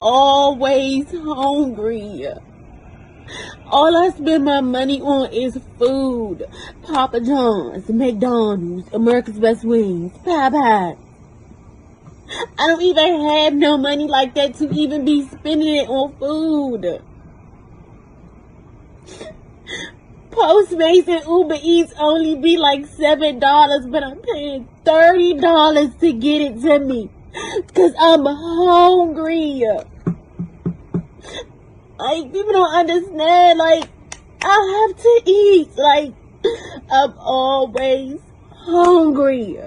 always hungry. All I spend my money on is food. Papa John's, McDonald's, America's Best Wings, Popeyes. I don't even have no money like that to even be spending it on food. Postmates and Uber Eats only be like $7, but I'm paying $30 to get it to me. Cause I'm hungry. Like, people don't understand, like, I have to eat. Like, I'm always hungry.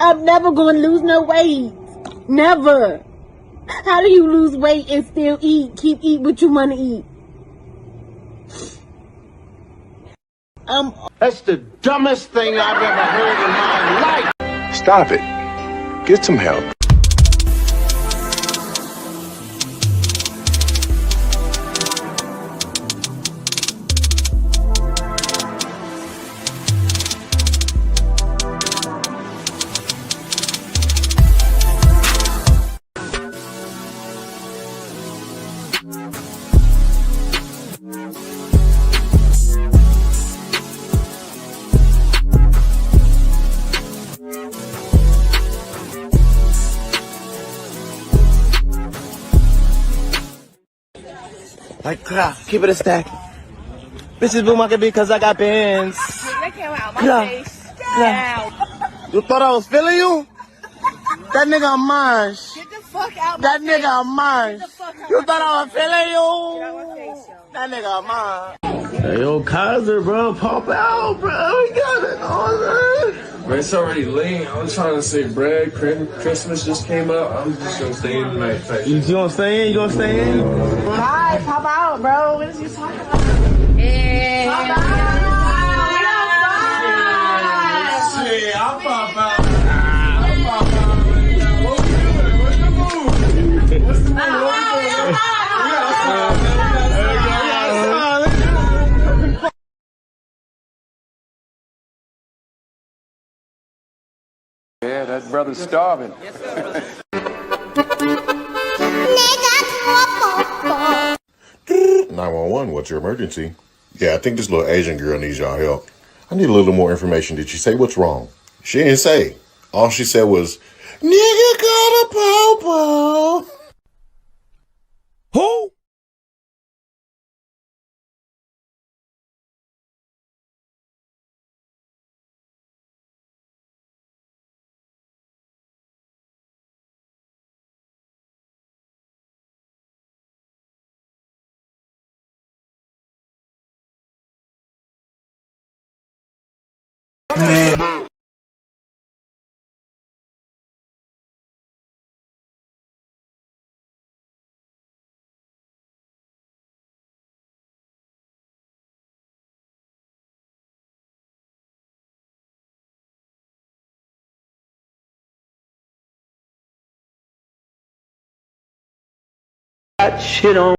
I'm never gonna lose no weight. Never. How do you lose weight and still eat? Keep eating what you wanna eat. That's the dumbest thing I've ever heard in my life. Stop it. Get some help. Like, keep it a stack. Bitches boo my because I got bands. That came out my face. Now. You thought I was feeling you? That nigga mine. Get the fuck out my That nigga mine. You thought I was feeling you? Get out my face, yo. That nigga mine. Hey, yo, Kaiser, bro, pop out, bro. We got it on, Bro, it's already late. I was trying to say bread. Christmas just came up. I'm just gonna stay in tonight. You gonna stay in? You gonna stay in? Bye, pop out, bro. What is you talking about? Hey. Pop out. Shit, I'll pop out. I'll pop out. What's the move? Yeah, that brother's starving. 911, what's your emergency? Yeah, I think this little Asian girl needs y'all help. I need a little more information. Did she say what's wrong? She didn't say. All she said was, nigga got a popo. Who? Got shit on.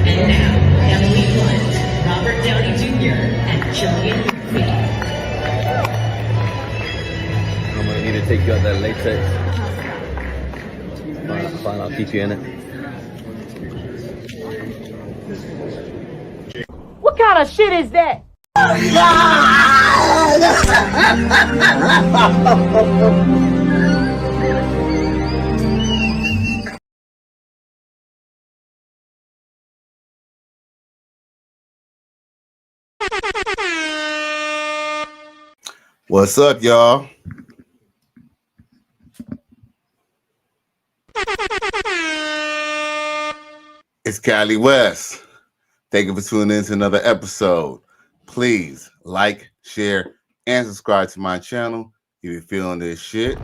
And now, Emily Blunt, Robert Downey Jr., and Cillian Murphy. I'm gonna need to take you out that latex. Fine, I'll keep you in it. What kind of shit is that? What's up, y'all? It's Cali West. Thank you for tuning in to another episode. Please like, share, and subscribe to my channel if you're feeling this shit.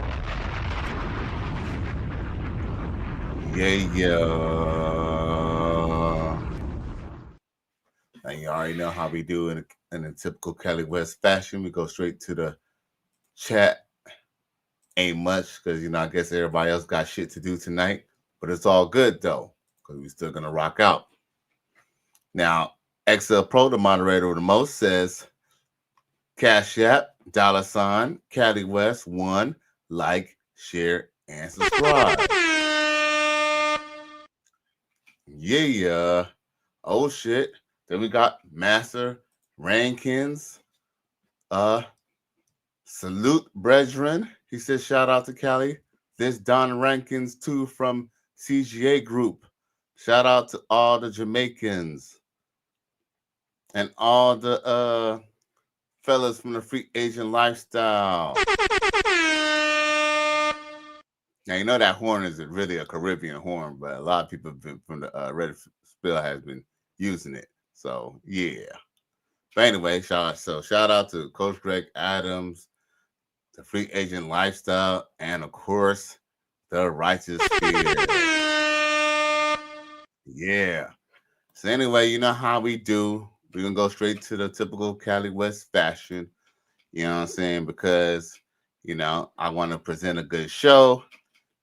Yeah. And you already know how we do in a typical Cali West fashion. We go straight to the chat. Ain't much because, I guess everybody else got shit to do tonight. But it's all good, though, because we're still going to rock out. Now, XL Pro, the moderator of the most, says, Cash App, $, Cali West, 1, like, share, and subscribe. Yeah. Oh, shit. Then we got Master Rankins. Salute, brethren. He says, shout out to Cali. This Don Rankins, too, from CGA Group. Shout out to all the Jamaicans and all the fellas from the Free Agent Lifestyle. Now, you know that horn is really a Caribbean horn, but a lot of people from the Red Spill has been using it. So, yeah. But anyway, shout out to Coach Greg Adams, the Free Agent Lifestyle, and of course, the Righteous Fear. Yeah. So anyway, you know how we do. We're going to go straight to the typical Cali West fashion. You know what I'm saying? Because, I want to present a good show.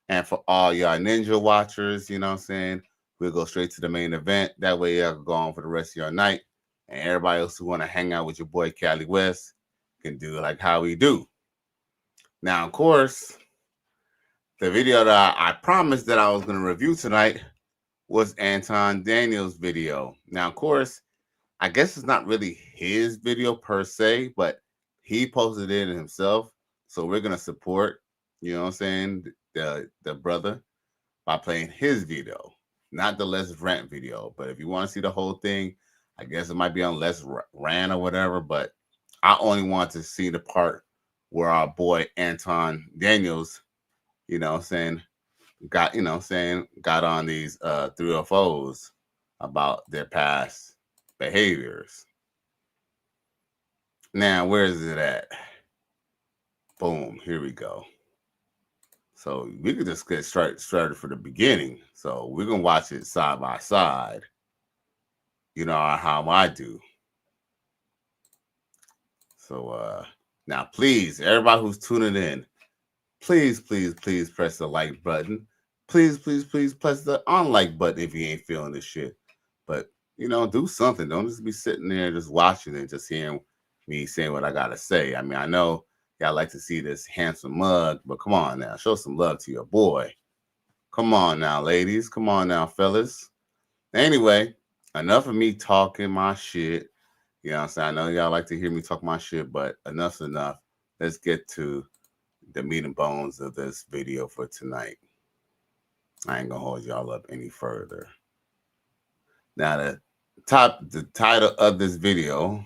And for all y'all ninja watchers, you know what I'm saying? We'll go straight to the main event. That way y'all can go on for the rest of your night. And everybody else who want to hang out with your boy Cali West can do like how we do. Now, of course, the video that I promised that I was going to review tonight was Anton Daniels' video. Now, of course, I guess it's not really his video per se, but he posted it himself. So we're going to support, you know what I'm saying, the brother by playing his video, not the Let's Rant video. But if you want to see the whole thing, I guess it might be on Let's Rant or whatever. But I only want to see the part where our boy Anton Daniels, you know what I'm saying, got on these 304s about their past behaviors. Now, where is it at? Boom, here we go. So we could just get started from the beginning. So we're going to watch it side by side, how I do. So now, please, everybody who's tuning in, please press the like button. Please press the unlike button if you ain't feeling this shit. But, do something. Don't just be sitting there just watching and just hearing me saying what I got to say. I mean, I know y'all like to see this handsome mug, but come on now. Show some love to your boy. Come on now, ladies. Come on now, fellas. Anyway, enough of me talking my shit. You know what I'm saying? I know y'all like to hear me talk my shit, but enough's enough. Let's get to the meat and bones of this video for tonight. I ain't gonna hold y'all up any further. Now, the title of this video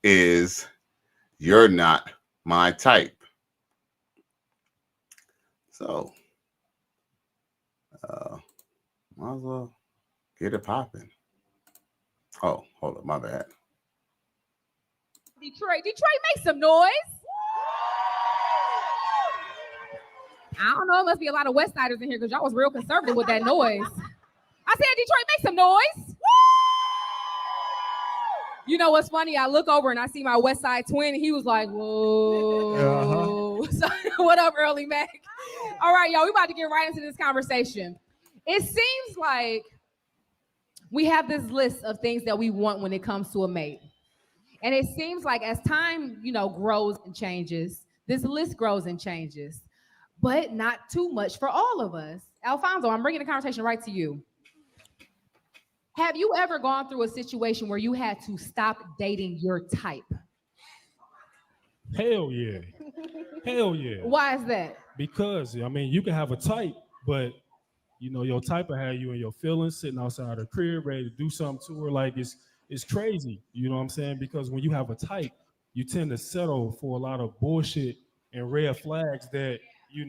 is You're Not My Type. So, might as well get it popping. Oh, hold up, my bad. Detroit, make some noise. I don't know, it must be a lot of West Siders in here because y'all was real conservative with that noise. I said, Detroit, make some noise. You know what's funny? I look over and I see my West Side twin, and he was like, whoa. So, what up, Early Mac? All right, y'all, we about to get right into this conversation. It seems like we have this list of things that we want when it comes to a mate. And it seems like as time, grows and changes, this list grows and changes, but not too much for all of us. Alfonso, I'm bringing the conversation right to you. Have you ever gone through a situation where you had to stop dating your type? Hell yeah. Hell yeah. Why is that? Because, you can have a type, but, your type will have you in your feelings, sitting outside her crib, ready to do something to her. Like, it's crazy, you know what I'm saying? Because when you have a type, you tend to settle for a lot of bullshit and red flags that, you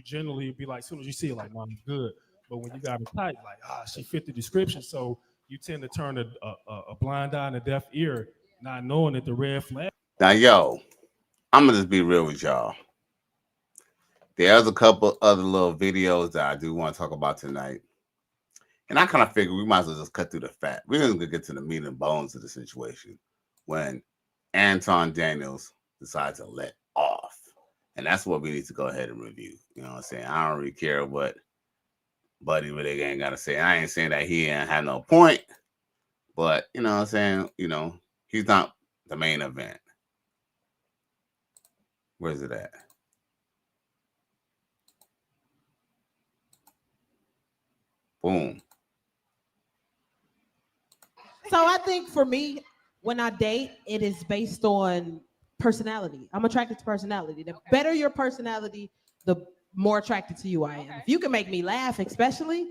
generally be like, as soon as you see it, like, no, I'm good. But when you got a type, like, she fit the description. So you tend to turn a blind eye and a deaf ear, not knowing that the red flag Now, yo, I'm gonna just be real with y'all. There's a couple other little videos that I do want to talk about tonight. And I kind of figure we might as well just cut through the fat. We're going to get to the meat and bones of the situation when Anton Daniels decides to let off. And that's what we need to go ahead and review. You know what I'm saying? I don't really care what Buddy really ain't got to say. I ain't saying that he ain't had no point. But, you know what I'm saying? You know, he's not the main event. Where's it at? Boom. So I think for me, when I date, it is based on personality. I'm attracted to personality. The better your personality, the more attracted to you I am. If you can make me laugh, especially,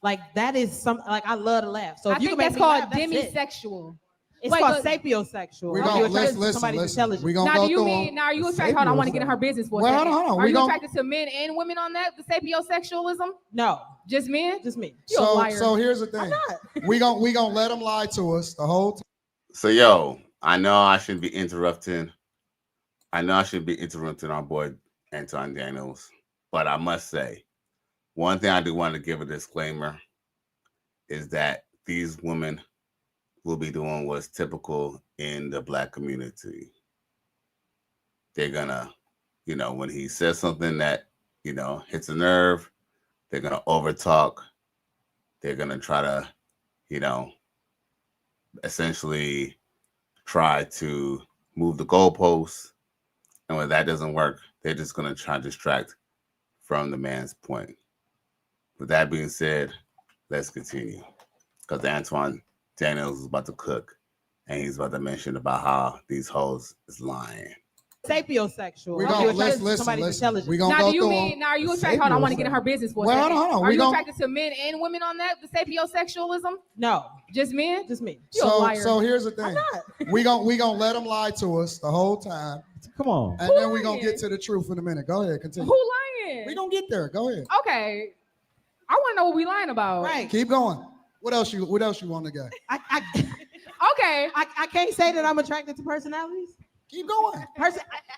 like that is some like I love to laugh. So if I you think can make that's me called laugh, that's it. demisexual. It's called sapiosexual. We're You're gonna attracted to listen. somebody's intelligence. We're gonna Now, go do you through mean them. now? Are you attracted? Hold on, I want to get in her business for a Well, second. hold on. Are We you gonna- attracted to men and women on that? The sapiosexualism? No, just men. Just me. You're a liar. So here's the thing. We gonna let them lie to us the whole time. So, yo, I know I shouldn't be interrupting. I know I shouldn't be interrupting our boy Anton Daniels, but I must say, one thing I do want to give a disclaimer is that these women will be doing what's typical in the Black community. They're gonna, you know, when he says something that, you know, hits a nerve, they're gonna overtalk. They're gonna try to, you know, essentially try to move the goalposts. And when that doesn't work, they're just going to try to distract from the man's point. With that being said, let's continue. Because Antoine Daniels is about to cook. And he's about to mention about how these hoes is lying. Sapiosexual. We You're gonna attracted to listen. somebody's intelligence. We gonna Now, go do you through mean them. now? Are you attracted? Hold on, I want to get in her business for a Well, second. hold on. Are We you gonna- attracted to men and women on that? The sapiosexualism? No, just men. Just me. You're a liar. So here's the thing. We gonna let them lie to us the whole time. Come on. And then we're gonna get to the truth in a minute. Go ahead, continue. Who lying? We gonna get there. Go ahead. Okay. I want to know what we lying about. Right. Keep going. What else you want to go? Okay. I can't say that I'm attracted to personalities. Keep going.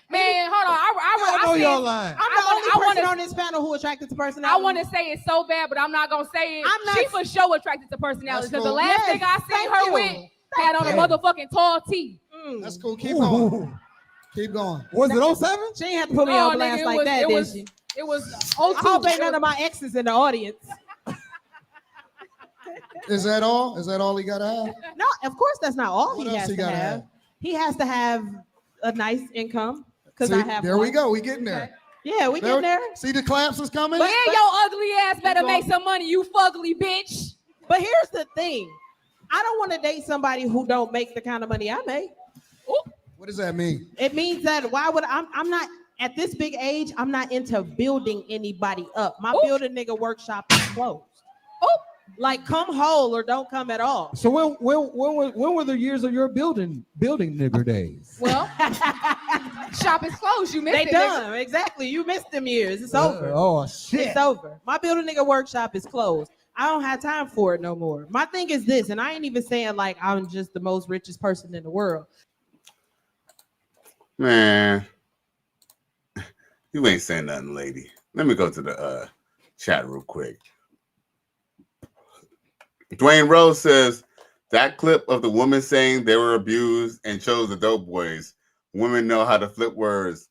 Man, hold on. I know said- you're lying. I'm the only I person wanna- on this panel who attracted to I personality. want to say it so bad, but I'm not gonna say it. I'm not- She for sure attracted to personality That's because the cool. last Yes, thing I seen thank her you. with had on a you. motherfucking tall tee. That's cool. Keep going. Keep going. Was it 07? She ain't have to put me No, on nigga, blast it like was- that, it did was- she? It was I hope ain't It none of my exes in the audience. Is that all? Is that all he gotta have? No, of course that's not all What he else has he to gotta have. have? He has to have a nice income because See, I have. there we one. go. We getting there. Yeah, we getting there. See the claps is coming. But yeah, your ugly ass better make some money, you fugly bitch. But here's the thing: I don't want to date somebody who don't make the kind of money I make. What does that mean? It means that why would I'm not at this big age? I'm not into building anybody up. My building nigga workshop is closed. Like come whole or don't come at all. So when were the years of your building nigger days? Well, shop is closed. You missed They it. done exactly. You missed them years. It's over. Oh shit! It's over. My building nigga workshop is closed. I don't have time for it no more. My thing is this, and I ain't even saying like I'm just the most richest person in the world. Man, you ain't saying nothing, lady. Let me go to the chat real quick. Dwayne Rose says that clip of the woman saying they were abused and chose the dope boys. Women know how to flip words.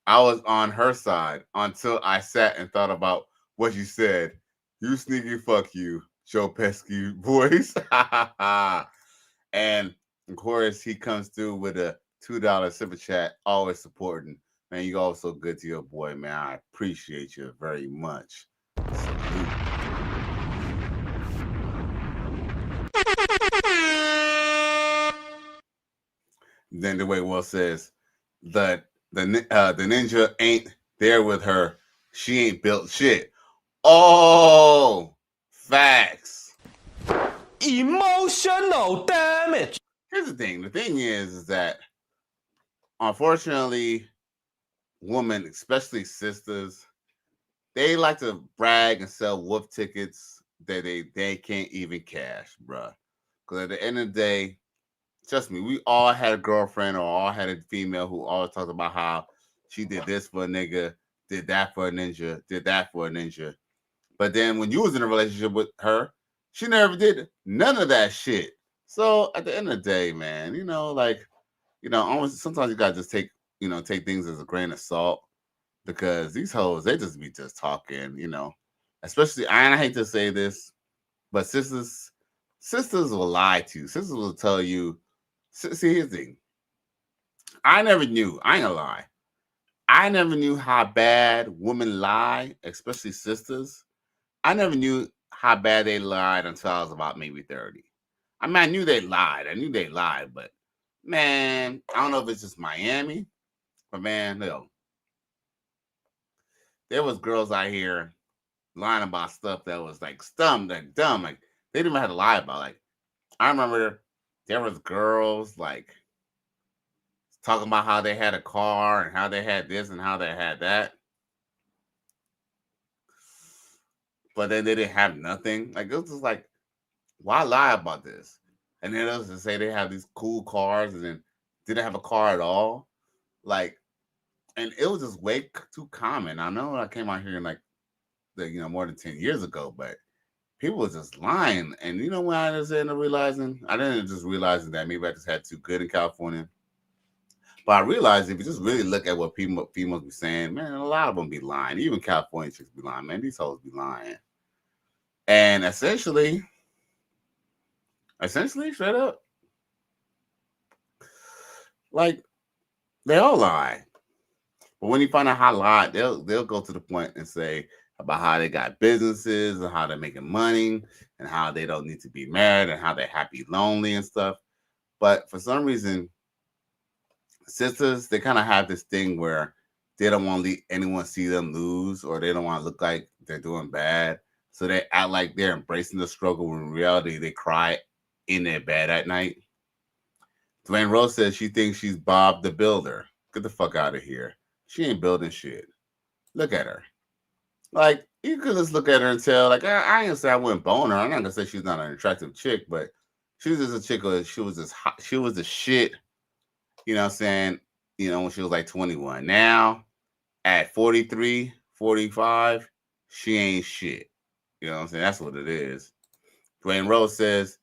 I was on her side until I sat and thought about what you said. You sneaky fuck you, Joe Pesky voice. And of course, he comes through with a $2 super chat, always supporting. Man, you also good to your boy, man. I appreciate you very much. Salute. Then the way Will says the ninja ain't there with her. She ain't built shit. Oh, facts. Emotional damage. Here's the thing. The thing is that unfortunately, women, especially sisters, they like to brag and sell wolf tickets that they can't even cash, bruh. Because at the end of the day, Trust me, we all had a girlfriend or all had a female who always talked about how she did this for a nigga, did that for a ninja, did that for a ninja. But then when you was in a relationship with her, she never did none of that shit. So at the end of the day, man, almost sometimes you gotta just take things as a grain of salt because these hoes, they just be just talking, Especially, and I hate to say this, but sisters will lie to you. Sisters will tell you. See, here's the thing. I never knew. I ain't gonna lie. I never knew how bad women lie, especially sisters. I never knew how bad they lied until I was about maybe 30. I mean, I knew they lied. But man, I don't know if it's just Miami, but man, no. There was girls out here lying about stuff that was like dumb, like they didn't even have to lie about. Like, I remember there was girls like talking about how they had a car and how they had this and how they had that. But then they didn't have nothing. Like, it was just like, why lie about this? And then others to say they have these cool cars and then didn't have a car at all. Like, and it was just way too common. I know I came out here in more than 10 years ago, but people were just lying. And you know when I just ended up realizing? I didn't just realizing that maybe I just had too good in California. But I realized if you just really look at what females be saying, man, a lot of them be lying. Even California chicks be lying, man. These hoes be lying. And essentially, straight up, like, they all lie. But when you find out how lied, they'll go to the point and say about how they got businesses and how they're making money and how they don't need to be married and how they're happy, lonely and stuff. But for some reason, sisters, they kind of have this thing where they don't want to let anyone see them lose or they don't want to look like they're doing bad. So they act like they're embracing the struggle when in reality they cry in their bed at night. Dwayne Rose says she thinks she's Bob the Builder. Get the fuck out of here. She ain't building shit. Look at her. Like, you could just look at her and tell, like, I ain't gonna say I wouldn't bone her. I'm not gonna say she's not an attractive chick, but she was just a chick where she was just hot. She was the shit, you know what I'm saying? When she was like 21. Now, at 43, 45, she ain't shit. You know what I'm saying? That's what it is. Dwayne Rose says,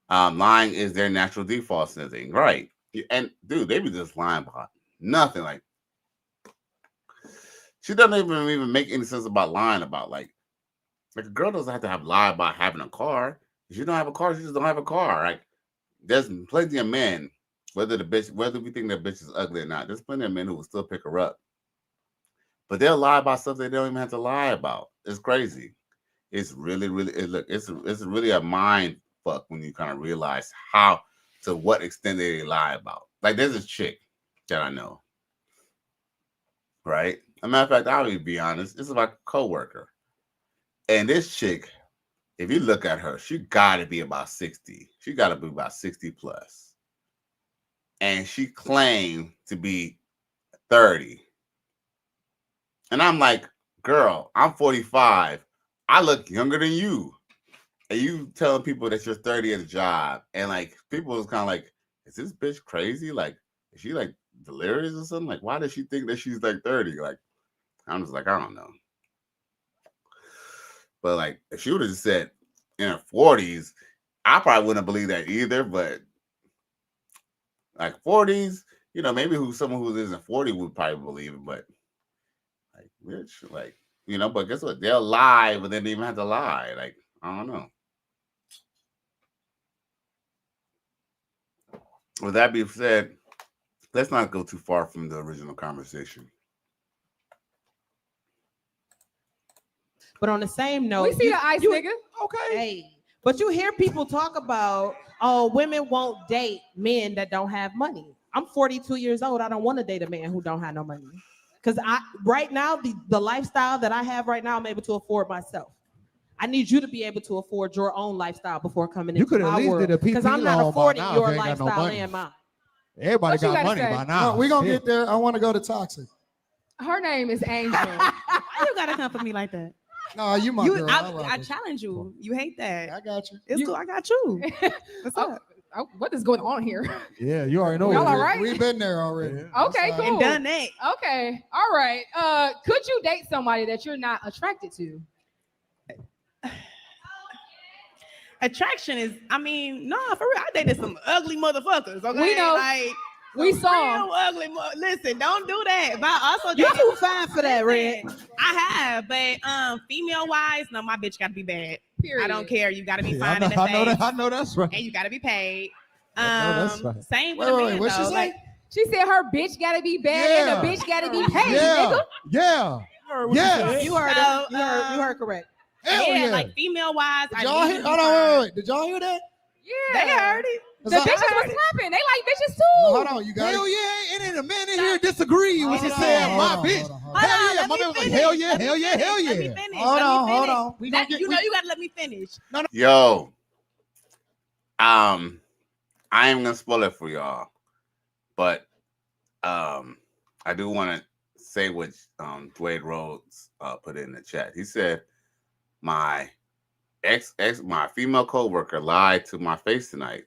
lying is their natural default setting. Right. And, dude, they be just lying about nothing. Like, she doesn't even make any sense about lying about, like a girl doesn't have to lie about having a car. If you don't have a car, you just don't have a car. Like, there's plenty of men, whether we think that bitch is ugly or not, there's plenty of men who will still pick her up. But they'll lie about stuff they don't even have to lie about. It's crazy. It's really, really, it's really a mind fuck when you kind of realize to what extent they lie about. Like, there's a chick that I know, right? As a matter of fact, I'll be honest, it's like a coworker. And this chick, if you look at her, she gotta be about 60. She gotta be about 60 plus. And she claimed to be 30. And I'm like, girl, I'm 45. I look younger than you. And you telling people that you're 30 at a job. And like, people was kind of like, is this bitch crazy? Like, is she like delirious or something? Like, why does she think that she's like 30? Like, I'm just like, I don't know. But like, if she would have just said in her 40s, I probably wouldn't believe that either. But like 40s, maybe someone who isn't 40 would probably believe it. But like, bitch, like, but guess what? They'll lie, but they don't even have to lie. Like, I don't know. With that being said, let's not go too far from the original conversation. But on the same note, we see the ice nigga. Okay. Hey, but you hear people talk about, women won't date men that don't have money. I'm 42 years old. I don't want to date a man who don't have no money. Because right now, the lifestyle that I have right now, I'm able to afford myself. I need you to be able to afford your own lifestyle before coming into my world. Because I'm not affording your lifestyle and mine. Everybody got money by now. We're going to get there. I want to go to toxic. Her name is Angel. Why you got to come for me like that? No, you girl. I challenge you. You hate that. I got you. It's cool. I got you. What's up? what is going on here? Yeah, you already know. Y'all all right? We've been there already. Okay, cool. And done that. Okay, all right. Could you date somebody that you're not attracted to? Attraction is, I mean, no, for real. I dated some ugly motherfuckers. Okay, We know. Like, We some saw. real ugly. Listen, don't do that. But I also You dated- too fine for that, Red. I have, but female wise, no, my bitch gotta be bad. Period. I don't care. You gotta be Yeah, fine in the I know face, that. I know that's right. and you gotta be paid. I know that's right. Same with Wait, a wait, man what'd she though. say? Like, She said her bitch gotta be bad Yeah. and the bitch gotta be paid, Yeah, nigga. yeah. Yes. You heard So, it. You heard correct. Hell yeah, yeah. like female wise, Did y'all hear? Hold on, wait. Did y'all hear that? Yeah. They heard it. The Cause bitches was clapping. They like bitches too. Hold on, you guys. Hell yeah, and then a man in here disagree with you Hold on, saying hold my on, bitch. hold on, hold on. Hell Hold yeah, on, my let man me was like finish. hell yeah, Let me hell yeah, finish. hell Let me yeah. finish. Hold Let me on, hold finish. on. We That, gonna get. you know, you gotta let me finish. Yo, I am gonna spoil it for y'all, but I do want to say what Dwayne Rhodes put in the chat. He said my my female coworker lied to my face tonight,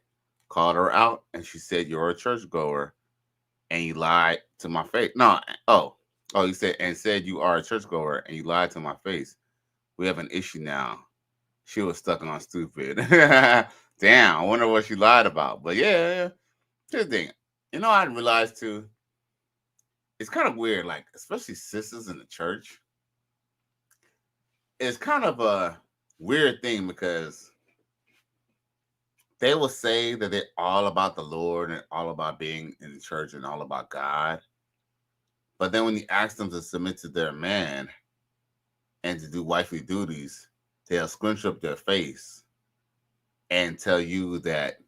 called her out, and she said you're a churchgoer, and you lied to my face. No, he said you are a churchgoer, and you lied to my face. We have an issue now. She was stuck on stupid. Damn, I wonder what she lied about. But yeah. Here's the thing. You know, I realized too, it's kind of weird, like, especially sisters in the church. It's kind of a weird thing because they will say that they're all about the Lord and all about being in the church and all about God. But then when you ask them to submit to their man and to do wifely duties, they'll scrunch up their face and tell you that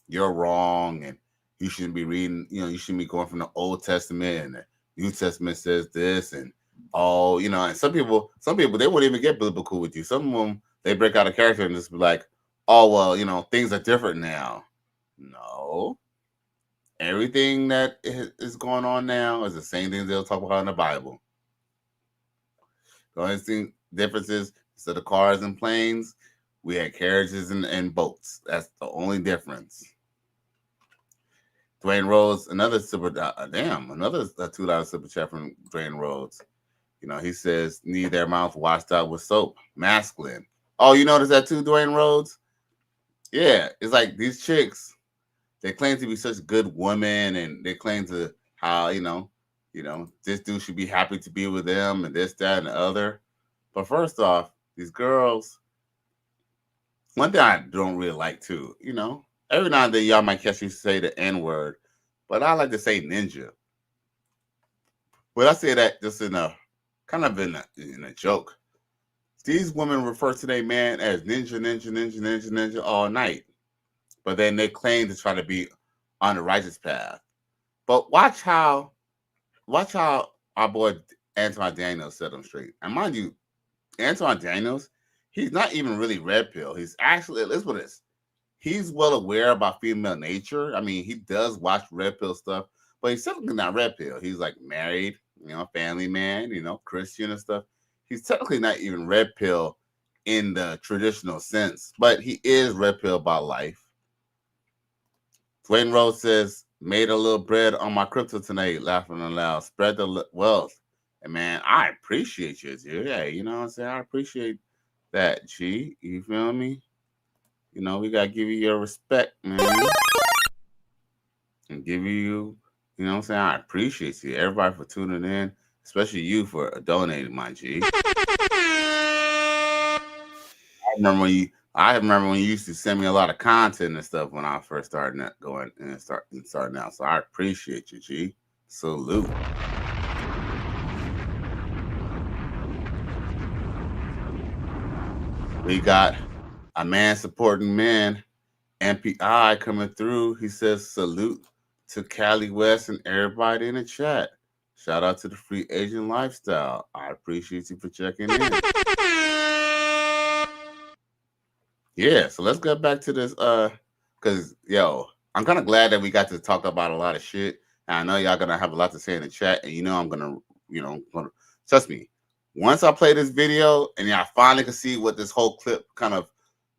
you're wrong and you shouldn't be reading, you shouldn't be going from the Old Testament and the New Testament says this and and some people they won't even get biblical with you. Some of them they break out of character and just be like, oh well, things are different now. No. Everything that is going on now is the same things they'll talk about in the Bible. The only difference is instead of cars and planes, we had carriages and boats. That's the only difference. Dwayne Rhodes, another $2 super chat from Dwayne Rhodes. He says, need their mouth washed out with soap. Masculine. Oh, you notice that too, Dwayne Rhodes? Yeah, it's like these chicks, they claim to be such good women and they claim to how, this dude should be happy to be with them and this, that, and the other. But first off, these girls, one thing I don't really like too, every now and then y'all might catch me say the N-word, but I like to say ninja. But I say that just in a joke. These women refer to their man as ninja all night. But then they claim to try to be on the righteous path. But watch how our boy Anton Daniels set them straight. And mind you, Anton Daniels, he's not even really red pill. He's actually, listen to this. He's well aware about female nature. I mean, he does watch red pill stuff, but he's technically not red pill. He's like married, family man, Christian and stuff. He's technically not even red pill in the traditional sense, but he is red pill about life. Dwayne Rhodes says, made a little bread on my crypto tonight, laughing aloud. Spread the wealth. And man, I appreciate you, dude. Yeah, you know what I'm saying? I appreciate that, G. You feel me? We got to give you your respect, man. And give you, what I'm saying? I appreciate you. Everybody for tuning in, especially you for donating, my G. I remember when you used to send me a lot of content and stuff when I first started starting out. So I appreciate you, G. Salute. We got a man supporting men, MPI coming through. He says salute to Cali West and everybody in the chat. Shout out to the free agent lifestyle. I appreciate you for checking in. Yeah, so let's get back to this. Because I'm kind of glad that we got to talk about a lot of shit. And I know y'all gonna have a lot to say in the chat, and I'm gonna trust me. Once I play this video and y'all finally can see what this whole clip kind of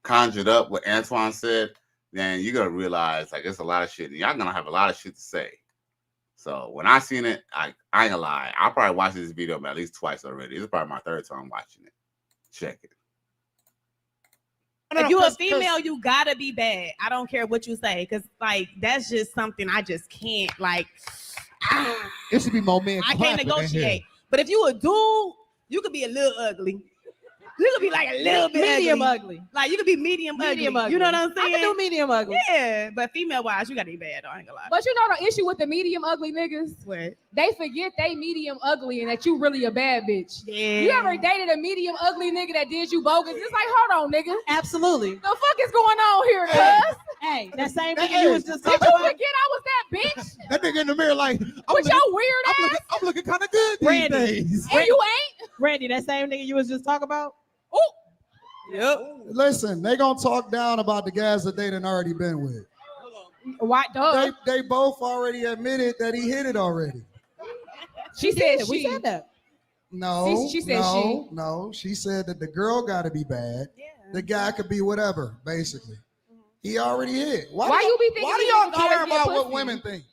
conjured up, what Antoine said, then you're gonna realize like it's a lot of shit, and y'all gonna have a lot of shit to say. So when I seen it, I ain't gonna lie, I probably watched this video at least twice already. This is probably my third time watching it. Check it. If you a female, you gotta be bad. I don't care what you say, because like that's just something I just can't like. It should be more men. I can't negotiate. But if you a dude, you could be a little ugly. You could be like a little bit medium ugly. Like you could be medium ugly. You know what I'm saying? I can do medium ugly. Yeah, but female wise, you gotta be bad. I ain't gonna lie. But you know the issue with the medium ugly niggas? What? They forget they medium ugly and that you really a bad bitch. Yeah. You ever dated a medium ugly nigga that did you bogus? It's like, hold on, nigga. Absolutely. The fuck is going on here, cuz? Hey, that same nigga you was just Did talking you about. forget I was that bitch? That nigga in the mirror like, With your weird ass? I'm looking kind of good these Randy. days. And you ain't? Randy, that same nigga you was just talking about. Ooh. Yep. Listen, they gonna talk down about the guys that they done already been with. Why? Duh. They both already admitted that he hit it already. She said We she. said that. No, She said no, no. She said that the girl got to be bad. Yeah. The guy could be whatever, basically. He already hit. Why you be thinking Why do these y'all niggas always care get about what pussy? women think?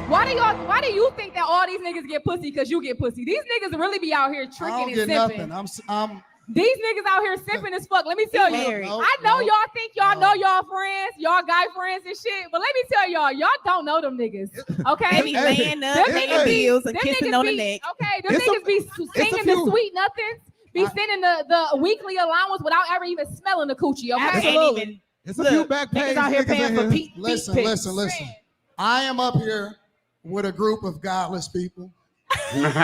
Why do you think that all these niggas get pussy because you get pussy? These niggas really be out here I tricking don't and get simping. nothing. I'm These niggas out here simping as fuck. Let me tell you. No, I know no, y'all think y'all know y'all friends, y'all guy friends and shit, but let me tell y'all don't know them niggas. Okay? They be laying up, Them paying niggas be- bills, and them kissing niggas on the be- neck. Okay, them It's a- niggas be singing the few. sweet nothings, be sending the weekly allowance without ever even smelling the coochie, okay? Absolutely. Ain't even- It's a few back page Niggas out here niggas paying in for here. feet listen, pics. listen. I am up here with a group of godless people. Me personally,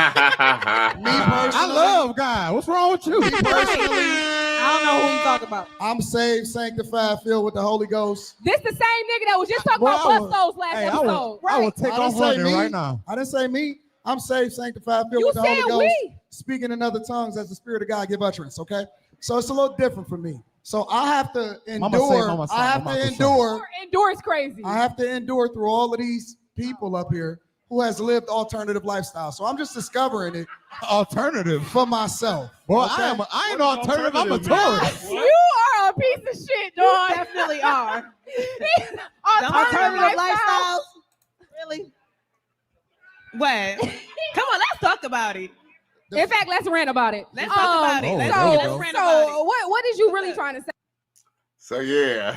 I love God. What's wrong with you? me personally, I don't know who you talking about. I'm saved, sanctified, filled with the Holy Ghost. This the same nigga that was just talking Boy, about I will- bustos last Hey, episode. I will take I didn't off say running me. right now. I didn't say me. I'm saved, sanctified, filled You with the Holy said Ghost, we. speaking in other tongues as the Spirit of God give utterance. Okay, so it's a little different for me. So I have to Mama say, endure. mama say, I have mama to say. endure. Endure is crazy. I have to endure through all of these people up here who has lived alternative lifestyle. So I'm just discovering it Alternative. for myself. Boy, okay? I ain't alternative. I'm a Alternative, tourist. You are a piece of shit, You dog. definitely are. Alternative lifestyles. Really? What? Come on, let's talk about it. In fact, let's rant about it. Let's talk about it. Oh, Let's there we let's go. rant about it. What is you really trying to say? So yeah.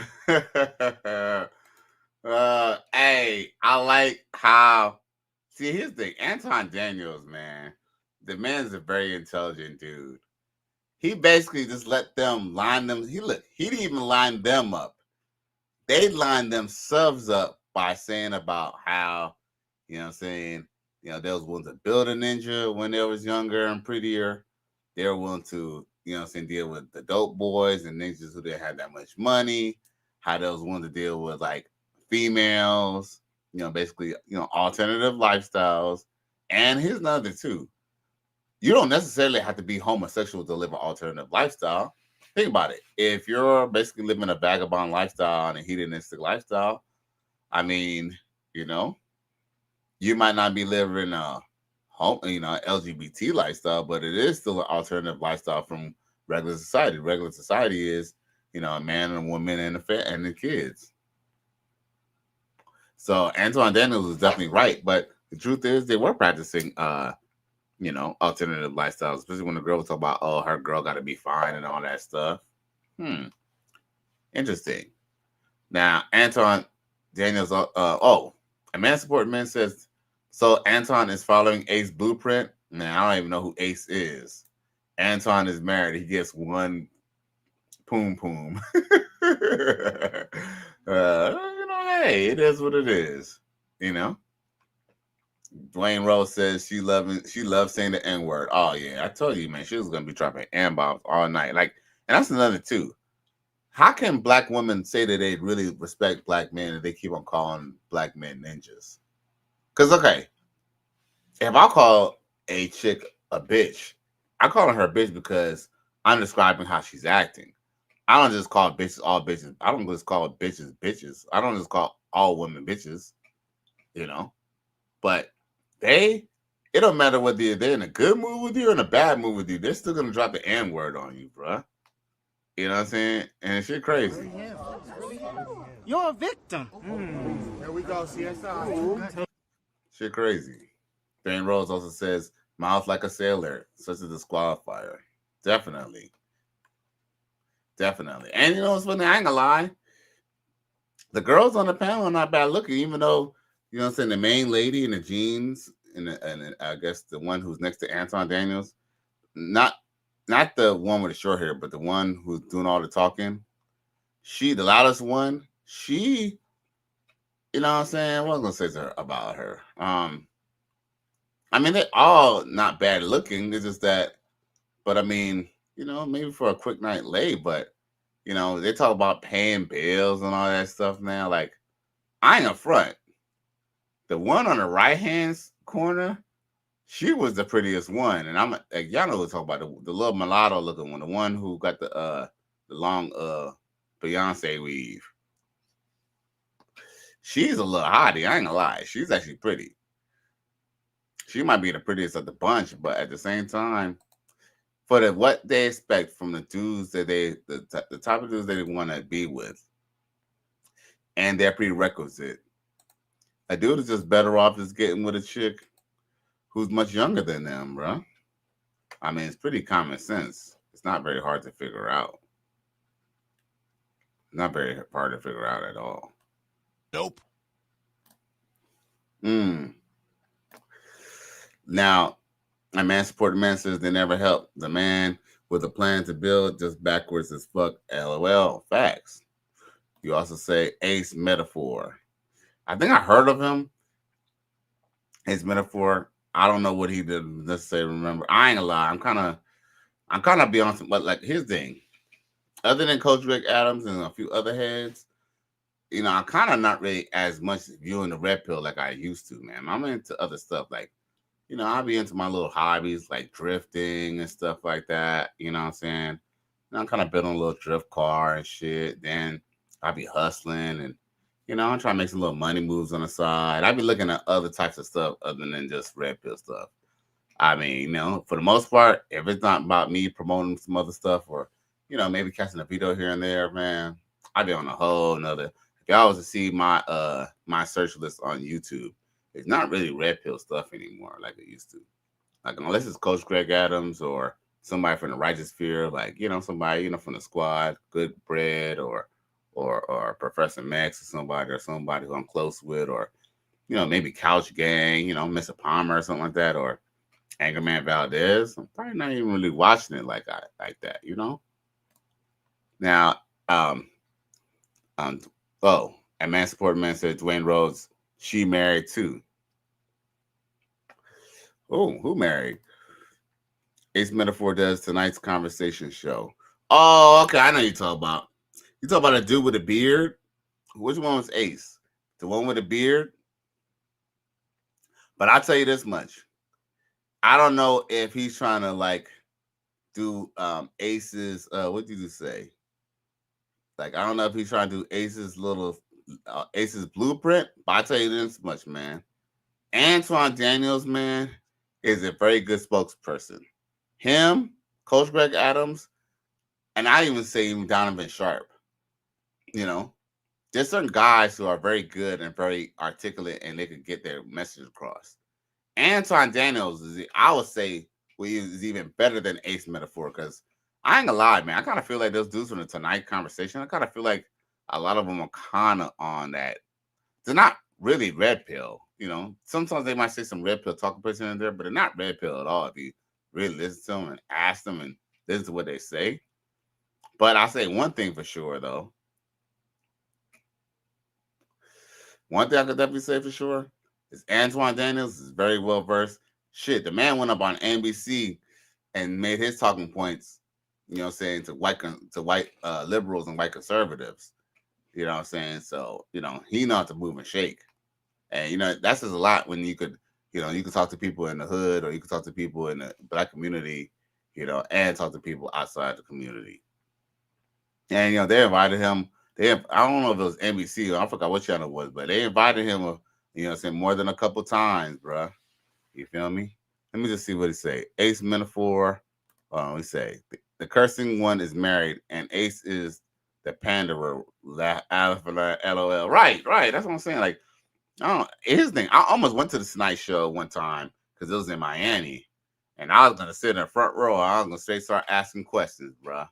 Hey, I like how. See, here's the thing. Anton Daniels, man. The man's a very intelligent dude. He basically just let them line them. He didn't even line them up. They lined themselves up by saying about how, you know what I'm saying, you know, they was willing to build a ninja when they was younger and prettier. They were willing to, you know what I'm saying, deal with the dope boys and ninjas who didn't have that much money. How they was willing to deal with like females, you know, basically, you know, alternative lifestyles. And here's another too. You don't necessarily have to be homosexual to live an alternative lifestyle. Think about it. If you're basically living a vagabond lifestyle and a hedonistic lifestyle, I mean, you know, you might not be living a home, you know, LGBT lifestyle, but it is still an alternative lifestyle from regular society. Regular society is, you know, a man and a woman and and the kids. So Anton Daniels was definitely right, but the truth is they were practicing you know, alternative lifestyles, especially when the girl was talking about, oh, her girl got to be fine and all that stuff. Interesting. Now, Anton Daniels, a man supporting men says, so Anton is following Ace blueprint. Man, I don't even know who Ace is. Anton is married. He gets one poom poom. You know, hey, it is what it is, you know? Dwayne Rose says she loves saying the N-word. Oh yeah, I told you, man, she was gonna be dropping N-bombs all night. Like, and that's another too. How can black women say that they really respect black men and they keep on calling black men ninjas? Because okay, if I call a chick a bitch, I'm calling her a bitch because I'm describing how she's acting. I don't just call bitches all bitches. I don't just call bitches bitches. I don't just call all women bitches, you know. But it don't matter whether they're in a good mood with you or in a bad mood with you. They're still gonna drop the N-word on you, bruh. You know what I'm saying? And shit crazy. You're a victim. Here we go, CSI. Shit crazy. Dwayne Rose also says, mouth like a sailor, such a disqualifier. Definitely. Definitely. And you know what's funny? I ain't gonna lie. The girls on the panel are not bad looking, even though, you know what I'm saying, the main lady in the jeans, and I guess the one who's next to Anton Daniels, not the one with the short hair, but the one who's doing all the talking. She, the loudest one, she, you know what I'm saying? What was I gonna say about her? I mean, they're all not bad looking. It's just that, but I mean, you know, maybe for a quick night lay, but you know, they talk about paying bills and all that stuff now. Like, I ain't a front. The one on the right hand corner, she was the prettiest one. And I'm like, y'all know what I'm talking about, the little mulatto looking one, the one who got the long Beyonce weave. She's a little hottie, I ain't gonna lie. She's actually pretty. She might be the prettiest of the bunch, but at the same time, for what they expect from the dudes that the type of dudes they want to be with, and their prerequisite, a dude is just better off just getting with a chick who's much younger than them, bro. I mean, it's pretty common sense. It's not very hard to figure out. Not very hard to figure out at all. Nope. Now, a man supporting man says they never help. The man with a plan to build just backwards as fuck. LOL. Facts. You also say ace metaphor. I think I heard of him. Ace metaphor. I don't know what he did necessarily remember. I ain't gonna lie. I'm kind of beyond some, but like here's the thing. Other than Coach Rick Adams and a few other heads, you know, I'm kind of not really as much viewing the red pill like I used to, man. I'm into other stuff like, you know, I'll be into my little hobbies like drifting and stuff like that. You know what I'm saying? And I'm kind of building a little drift car and shit. Then I'll be hustling and, you know, I'm trying to make some little money moves on the side. I'll be looking at other types of stuff other than just red pill stuff. I mean, you know, for the most part, if it's not about me promoting some other stuff or, you know, maybe catching a video here and there, man, I'd be on a whole nother. If y'all was to see my my search list on YouTube, it's not really red pill stuff anymore like it used to. Like unless it's Coach Greg Adams or somebody from the Righteous Fear, like, you know, somebody, you know, from the squad, Good Bread or Professor Max or somebody who I'm close with, or, you know, maybe Couch Gang, you know, Mr. Palmer or something like that, or Angerman Valdez. I'm probably not even really watching it like that, you know. Now, a man supporting man said Dwayne Rhodes, she married too. Oh, who married? Ace Metaphor does tonight's conversation show. Oh, okay, I know you talk about. You talk about a dude with a beard. Which one was Ace? The one with a beard? But I'll tell you this much. I don't know if he's trying to like do Ace's what did you say? Like, I don't know if he's trying to do Ace's little Ace's blueprint, but I'll tell you this much, man. Anton Daniels, man, is a very good spokesperson. Him, Coach Greg Adams, and I even say even Donovan Sharp. You know, there's certain guys who are very good and very articulate and they could get their message across. Anton Daniels is, I would say, is even better than Ace Metaphor because I ain't gonna lie, man. I kind of feel like those dudes from the Tonight conversation, I kind of feel like a lot of them are kind of on that. They're not really red pill, you know. Sometimes they might say some red pill talking person in there, but they're not red pill at all if you really listen to them and ask them and listen to what they say. But I'll say one thing for sure, though. One thing I could definitely say for sure is Antoine Daniels is very well versed. Shit, the man went up on NBC and made his talking points, you know what I'm saying, to white liberals and white conservatives. You know what I'm saying? So, you know, he knows how to move and shake. And, you know, that's just a lot when you could, you know, you can talk to people in the hood or you can talk to people in the Black community, you know, and talk to people outside the community. And, you know, they invited him. I don't know if it was NBC or I forgot what channel it was, but they invited him, you know what I'm saying, more than a couple times, bro. You feel me? Let me just see what he say. Ace Metaphor. Let me say. The cursing one is married, and Ace is the panderer. LOL. Right. That's what I'm saying. Like, here's the thing. I almost went to the Tonight Show one time because it was in Miami, and I was gonna sit in the front row. I was gonna start asking questions, bro.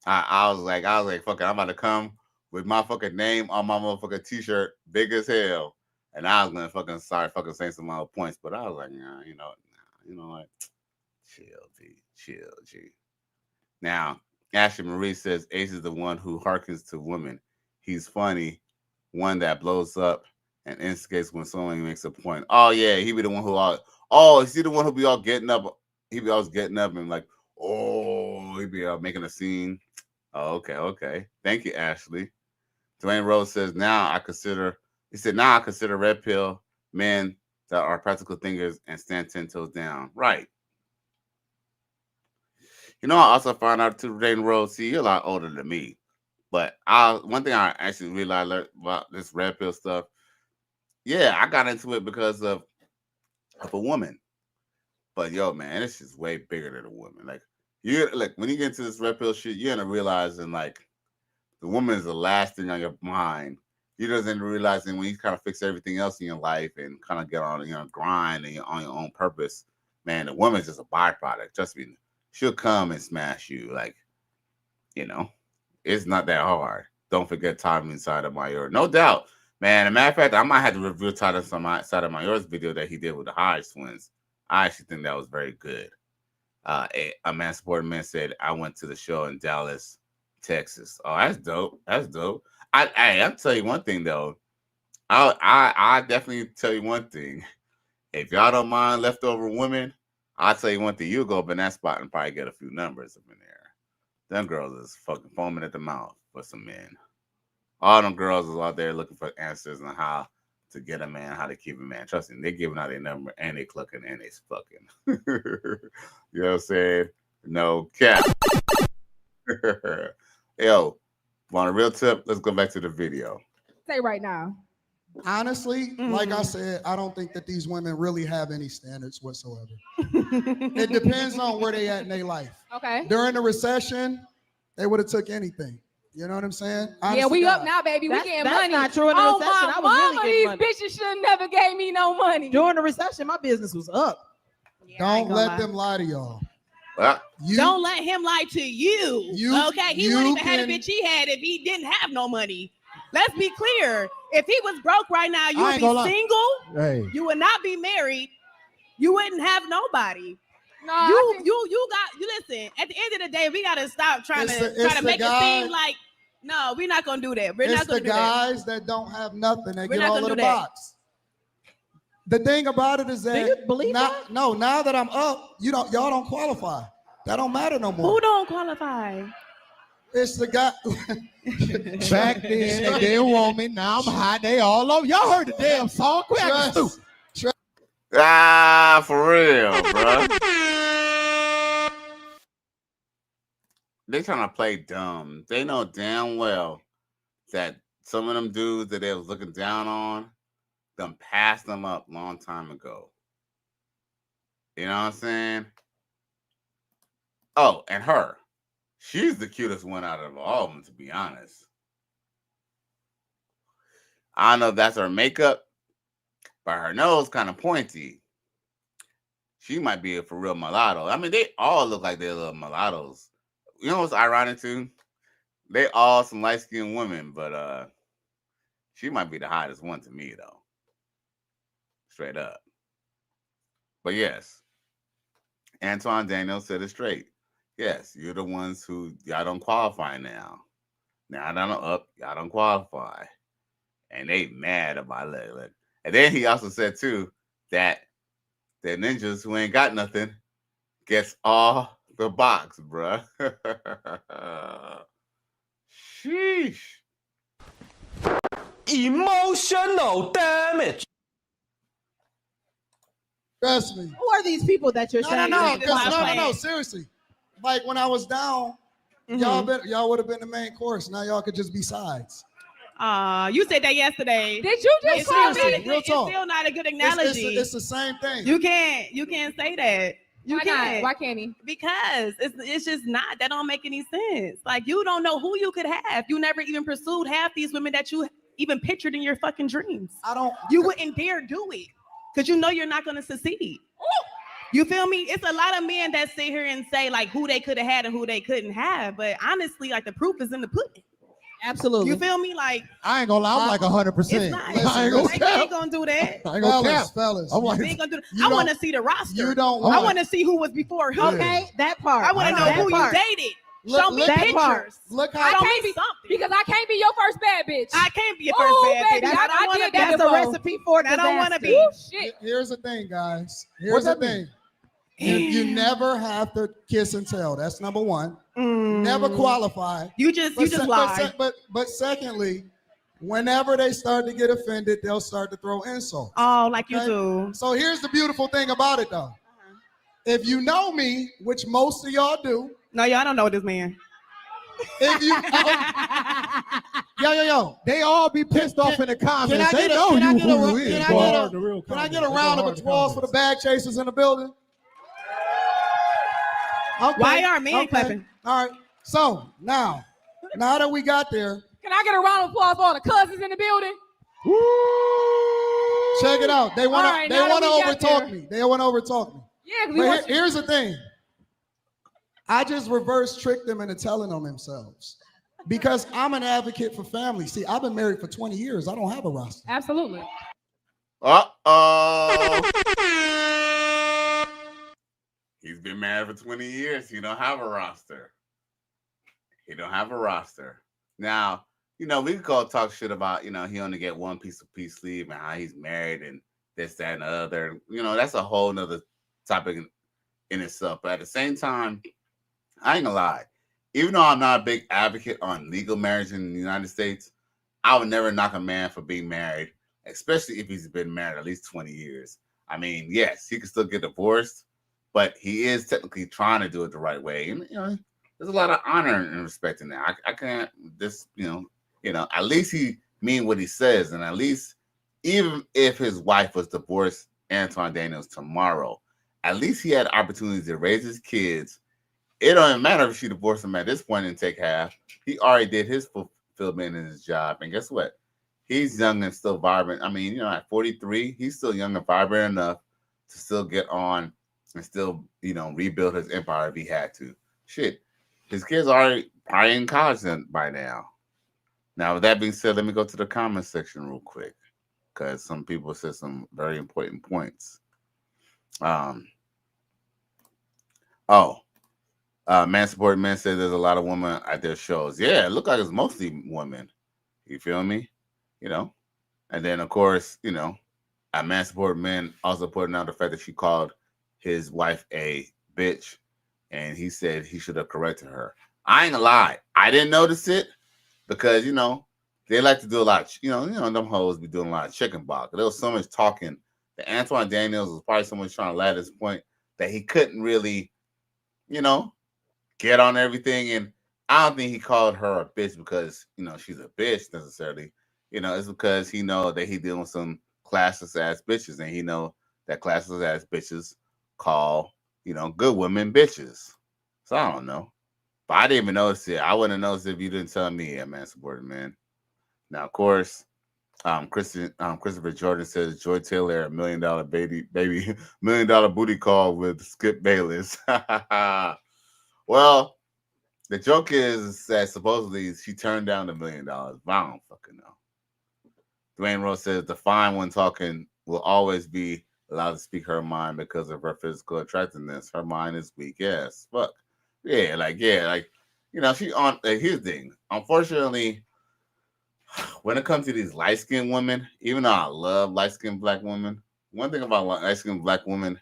I was like, fuck it, I'm about to come with my fucking name on my motherfucking t-shirt, big as hell, and I was gonna fucking start fucking saying some other points, but I was like, nah, you know what? Chill, G. Now, Ashley Marie says Ace is the one who harkens to women. He's funny, one that blows up and instigates when someone makes a point. Oh yeah, he be the one who is he the one who be all getting up? He be always getting up and like, he be making a scene. Oh, okay. Thank you, Ashley. Dwayne Rose says now I consider red pill men that are practical thinkers and stand 10 toes down. Right. You know, I also found out too, Dwayne Rose, see, you're a lot older than me. But one thing I actually realized about this red pill stuff, yeah, I got into it because of a woman. But yo, man, it's just way bigger than a woman. Like when you get into this red pill shit, you're gonna realizing like the woman is the last thing on your mind. You doesn't realizing when you kind of fix everything else in your life and kind of get on grind and you're on your own purpose, man, the woman's just a byproduct. Trust me, she'll come and smash you. Like, it's not that hard. Don't forget Tommy inside of Mayor. No doubt, man. As a matter of fact, I might have to review Tyler Side of Mayor's video that he did with the Hodge twins. I actually think that was very good. A man supporting man said, I went to the show in Dallas, Texas. Oh, that's dope. I'll tell you one thing though. I definitely tell you one thing. If y'all don't mind leftover women, I'll tell you one thing. You'll go up in that spot and probably get a few numbers up in there. Them girls is fucking foaming at the mouth for some men. All them girls is out there looking for answers on how to get a man, how to keep a man. Trust me, they giving out their number and they clucking and they fucking. You know what I'm saying? No cap. Yo, on a real tip, let's go back to the video. Say right now. Honestly, like I said, I don't think that these women really have any standards whatsoever. It depends on where they at in their life. Okay. During the recession, they would have took anything. You know what I'm saying? Yeah, we up now, baby. We getting money. That's not true in the recession. My I was really mama, getting these money. bitches should have never gave me no money. During the recession, my business was up. Don't let them lie to y'all. Don't let him lie to you. Okay, he wouldn't even have the bitch he had if he didn't have no money. Let's be clear. If he was broke right now, you would be single. Hey. You would not be married. You wouldn't have nobody. No, you listen. At the end of the day, we gotta stop trying to make it seem like no, we're not gonna do that. We're not gonna do that. It's the guys that don't have nothing that get all of the box. The thing about it is that do you believe that? No, now that I'm up, y'all don't qualify. That don't matter no more. Who don't qualify? It's the guy. Back then, they didn't want me. Now I'm hot. They all over. Y'all heard the damn song? Quit acting stupid. For real, bro. They trying to play dumb. They know damn well that some of them dudes that they was looking down on, them passed them up long time ago. You know what I'm saying? Oh, and her. She's the cutest one out of all of them, to be honest. I don't know if that's her makeup, but her nose kind of pointy. She might be a for real mulatto. I mean, they all look like they're little mulattoes. You know what's ironic too? They all some light-skinned women, but she might be the hottest one to me though. Straight up. But yes, Anton Daniels said it straight. Yes, you're the ones who y'all don't qualify now. Now that I'm up, y'all don't qualify. And they mad about it. And then he also said too that the ninjas who ain't got nothing gets all the box, bruh. Sheesh. Emotional damage. Trust me. Who are these people that you're saying? No, seriously. Like when I was down, y'all would have been the main course. Now y'all could just be sides. You said that yesterday. Did you just call me? Real talk. It's still not a good analogy. It's the same thing. You can't say that. You Why can't. not? Why can't he? Because it's just not. That don't make any sense. Like, you don't know who you could have. You never even pursued half these women that you even pictured in your fucking dreams. You wouldn't dare do it because you know you're not going to succeed. You feel me? It's a lot of men that sit here and say like who they could have had and who they couldn't have. But honestly, like the proof is in the pudding. Absolutely. You feel me? Like, I ain't gonna lie, I'm like 100%. it's not. I ain't gonna They cap. ain't gonna do that. I ain't gonna cap. Fellas, I'm like, They ain't gonna do that. I want to see the roster. You don't. I want to see who was before who. Okay, that part. I want to know That who part. you dated. Look- Show me look- that pictures. part. Look how I Show can't me be something. because I can't be your first bad bitch. I can't be your Ooh, first bad baby, bitch. I don't want to did be. that That's a before. recipe for I don't want to be. Shit. Here's the thing, guys. Here's What's the that mean? thing. You never have to kiss and tell. That's number one. Mm. Never qualify. You just lie. But secondly, whenever they start to get offended, they'll start to throw insults. Oh, like you Okay? do. So here's the beautiful thing about it, though. If you know me, which most of y'all do, No, y'all don't know this man. if you yo, they all be pissed off in the comments. can I They get a- know can I you get a- who you can is. I Go get a- hard, the real Can I comments. get a They round go of hard, the applause for the comments. bag chasers in the building? Okay. Why are men clapping? All right. So now that we got there, Can I get a round of applause for all the cousins in the building? check it out. They want All right, to now that we got overtalk there. me. They want to overtalk me. Yeah, 'cause we But want you. here's the thing. I just reverse tricked them into telling on themselves. Because I'm an advocate for family. See, I've been married for 20 years. I don't have a roster. Absolutely. He's been married for 20 years. He don't have a roster. He don't have a roster. Now, we could go talk shit about, he only get one piece of peace sleeve and how he's married and this, that, and the other. That's a whole nother topic in itself. But at the same time, I ain't gonna lie. Even though I'm not a big advocate on legal marriage in the United States, I would never knock a man for being married, especially if he's been married at least 20 years. I mean, yes, he can still get divorced, but he is technically trying to do it the right way. And, there's a lot of honor and respect in that. I can't just, at least he mean what he says. And at least, even if his wife was divorced, Anton Daniels, tomorrow, at least he had opportunities to raise his kids. It don't matter if she divorced him at this point and take half. He already did his fulfillment in his job. And guess what? He's young and still vibrant. I mean, at 43, he's still young and vibrant enough to still get on and still, rebuild his empire if he had to. Shit. His kids are probably in college by now. Now, with that being said, let me go to the comment section real quick, because some people said some very important points. Man Supported Man said there's a lot of women at their shows. Yeah, it looked like it's mostly women. You feel me? And then, of course, a Man Supported Man also pointing out the fact that she called his wife a bitch, and he said he should have corrected her. I ain't gonna lie. I didn't notice it because, they like to do a lot of, them hoes be doing a lot of chicken box. There was so much talking that Antoine Daniels was probably so much trying to lat his point that he couldn't really, get on everything. And I don't think he called her a bitch because, she's a bitch necessarily. It's because he know that he dealing with some classless ass bitches, and he know that classless ass bitches call, good women bitches. So I don't know. But I didn't even notice it. I wouldn't have noticed it if you didn't tell me, Man Supported Man. Now, of course, Christopher Jordan says Joy Taylor, $1 million baby, $1 million booty call with Skip Bayless. Well, the joke is that supposedly she turned down $1 million. But I don't fucking know. Dwayne Rose says the fine one talking will always be allowed to speak her mind because of her physical attractiveness. Her mind is weak. Yes, fuck. She on. Here's the thing. Unfortunately, when it comes to these light-skinned women, even though I love light-skinned black women, one thing about light-skinned black women,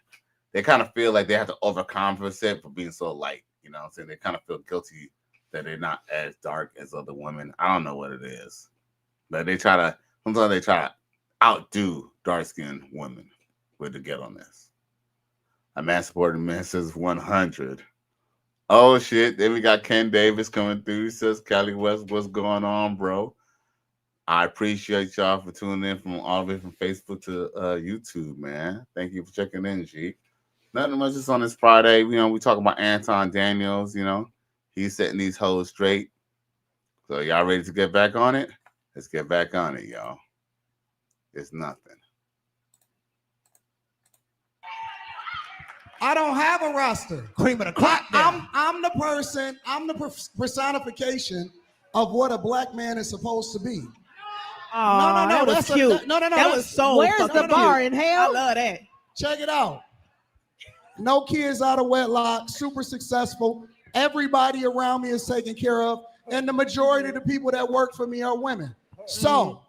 they kind of feel like they have to overcompensate for being so light. You know what I'm saying? They kind of feel guilty that they're not as dark as other women. I don't know what it is. But sometimes they try to outdo dark-skinned women with the get on this. A Man Supported Man says 100. Oh, shit. Then we got Ken Davis coming through. He says, Cali West, what's going on, bro? I appreciate y'all for tuning in from all the way from Facebook to YouTube, man. Thank you for checking in, G. Nothing much just on this Friday. You know, we talk about Anton Daniels. You know, he's setting these hoes straight. So y'all ready to get back on it? Let's get back on it, y'all. It's nothing. I don't have a roster. Cream of the crop. I'm the person. I'm the personification of what a black man is supposed to be. Oh, no, that was that's cute. no. That was so. Where's the bar cute. in hell? I love that. Check it out. No kids out of wedlock. Super successful. Everybody around me is taken care of, and the majority of the people that work for me are women. So,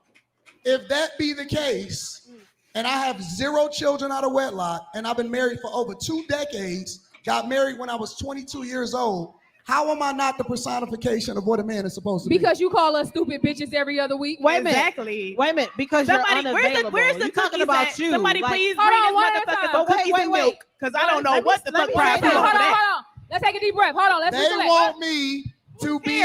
if that be the case, and I have 0 children out of wedlock, and I've been married for over 2 decades, got married when I was 22 years old, how am I not the personification of what a man is supposed to be? Because you call us stupid bitches every other week. Wait a minute. Exactly. Wait a minute. Because Somebody, you're unavailable. where's the You're talking cookies about at? you. Somebody Like, please hold bring on, this one at a motherfucker time. some cookies and milk, because I don't know what the fuck crap Hold over on, that. hold on. Let's take a deep breath. Hold on. Let's They recollect. want me to be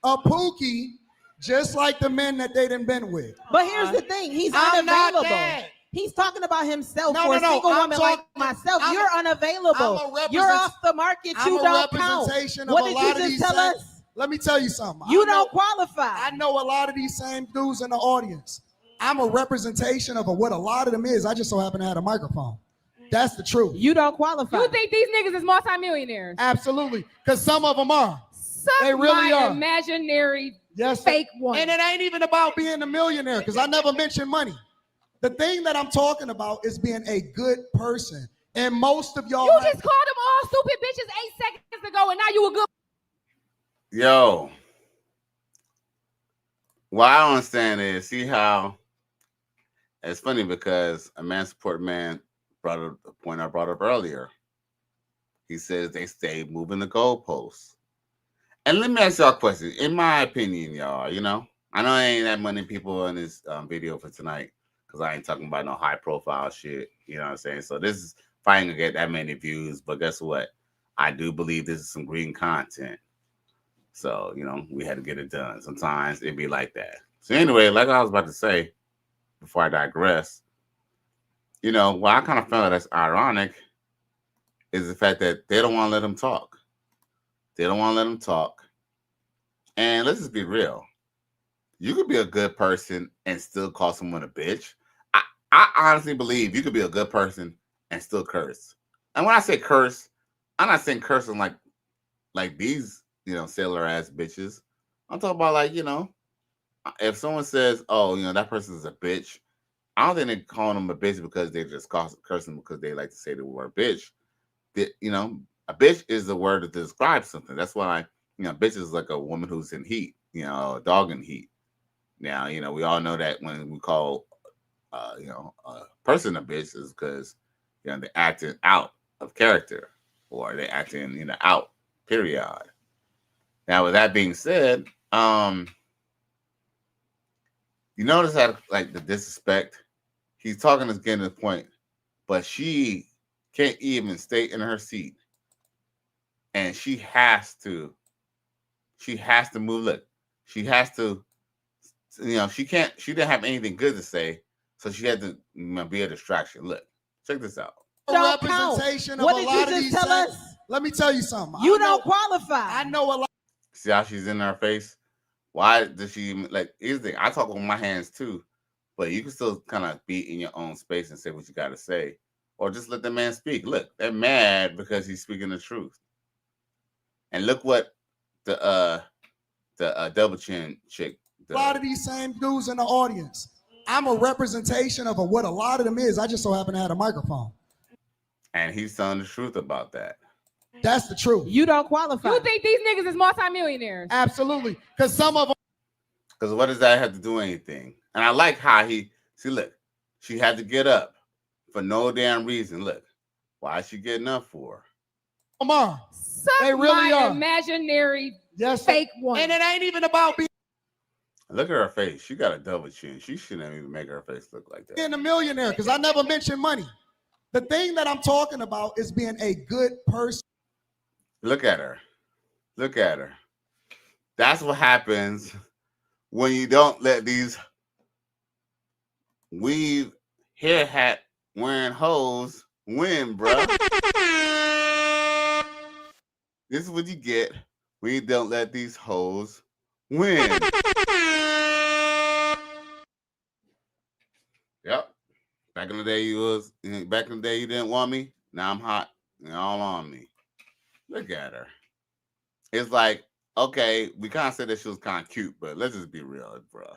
a pookie just like the men that they done been with. But here's the thing. He's I'm not unavailable. that. He's talking about himself. No, For a no, no. single I'm woman like talking- myself, I'm- you're unavailable. I'm a You're off the market. I'm You a don't count. representation What of a did lot you of just these tell same- us? Let me tell you something. You I know- don't qualify. I know a lot of these same dudes in the audience. I'm a representation of what a lot of them is. I just so happen to have a microphone. That's the truth. You don't qualify. You think these niggas is multimillionaires? Absolutely. Because some of them are. Suck They really my are. imaginary Yes, fake one. And it ain't even about being a millionaire, because I never mentioned money. The thing that I'm talking about is being a good person. And most of y'all. You just called them all stupid bitches 8 seconds ago, and now you a good. Yo. What I don't understand is, see how it's funny because a man support man brought up the point I brought up earlier. He says they stay moving the goalposts. And let me ask y'all a question. In my opinion, y'all, you know, I know I ain't that many people in this video for tonight because I ain't talking about no high profile shit. You know what I'm saying? So this is probably gonna get that many views, but guess what? I do believe this is some green content. So, you know, we had to get it done. Sometimes it'd be like that. So anyway, like I was about to say, before I digress, you know, what I kind of found that's ironic is the fact that they don't want to let them talk. They don't want to let them talk. And let's just be real. You could be a good person and still call someone a bitch. I honestly believe you could be a good person and still curse. And when I say curse, I'm not saying cursing like these, you know, sailor ass bitches. I'm talking about, like, you know, if someone says, oh, you know, that person is a bitch, I don't think they're calling them a bitch because they just cursing because they like to say the word bitch. You know, a bitch is the word to describe something. That's why, you know, bitch is like a woman who's in heat, you know, a dog in heat. Now, you know, we all know that when we call, you know, a person a bitch is because, you know, they're acting out of character or they're acting, you know, out, period. Now, with that being said, you notice that, like, the disrespect, he's talking us getting to the point, but she can't even stay in her seat. And she has to move. Look, she has to, you know, she didn't have anything good to say, so she had to, you know, be a distraction. Look, check this out. A representation of What a did lot you of just these tell same- us? Let me tell you something. You don't qualify. I know a lot. See how she's in her face? Why does she, like, here's the thing, I talk with my hands too, but you can still kind of be in your own space and say what you got to say, or just let the man speak. Look, they're mad because he's speaking the truth. And look what the double chin chick does. A lot of these same dudes in the audience. I'm a representation of what a lot of them is. I just so happen to have a microphone. And he's telling the truth about that. That's the truth. You don't qualify. You think these niggas is multimillionaires? Absolutely. Because some of them. Because what does that have to do with anything? And I like how look, she had to get up for no damn reason. Look, why is she getting up for? Omar. Suck They really my are. imaginary Yes, fake one. And it ain't even about being Look at her face. She got a double chin. She shouldn't even make her face look like that. a millionaire, because I never mentioned money. The thing that I'm talking about is being a good person. Look at her. Look at her. That's what happens when you don't let these weave hair hat wearing hoes Win, bro. This is what you get when you don't let these hoes win. Yep. Back in the day you didn't want me. Now I'm hot and all on me. Look at her. It's like, okay, we kind of said that she was kind of cute, but let's just be real, bro.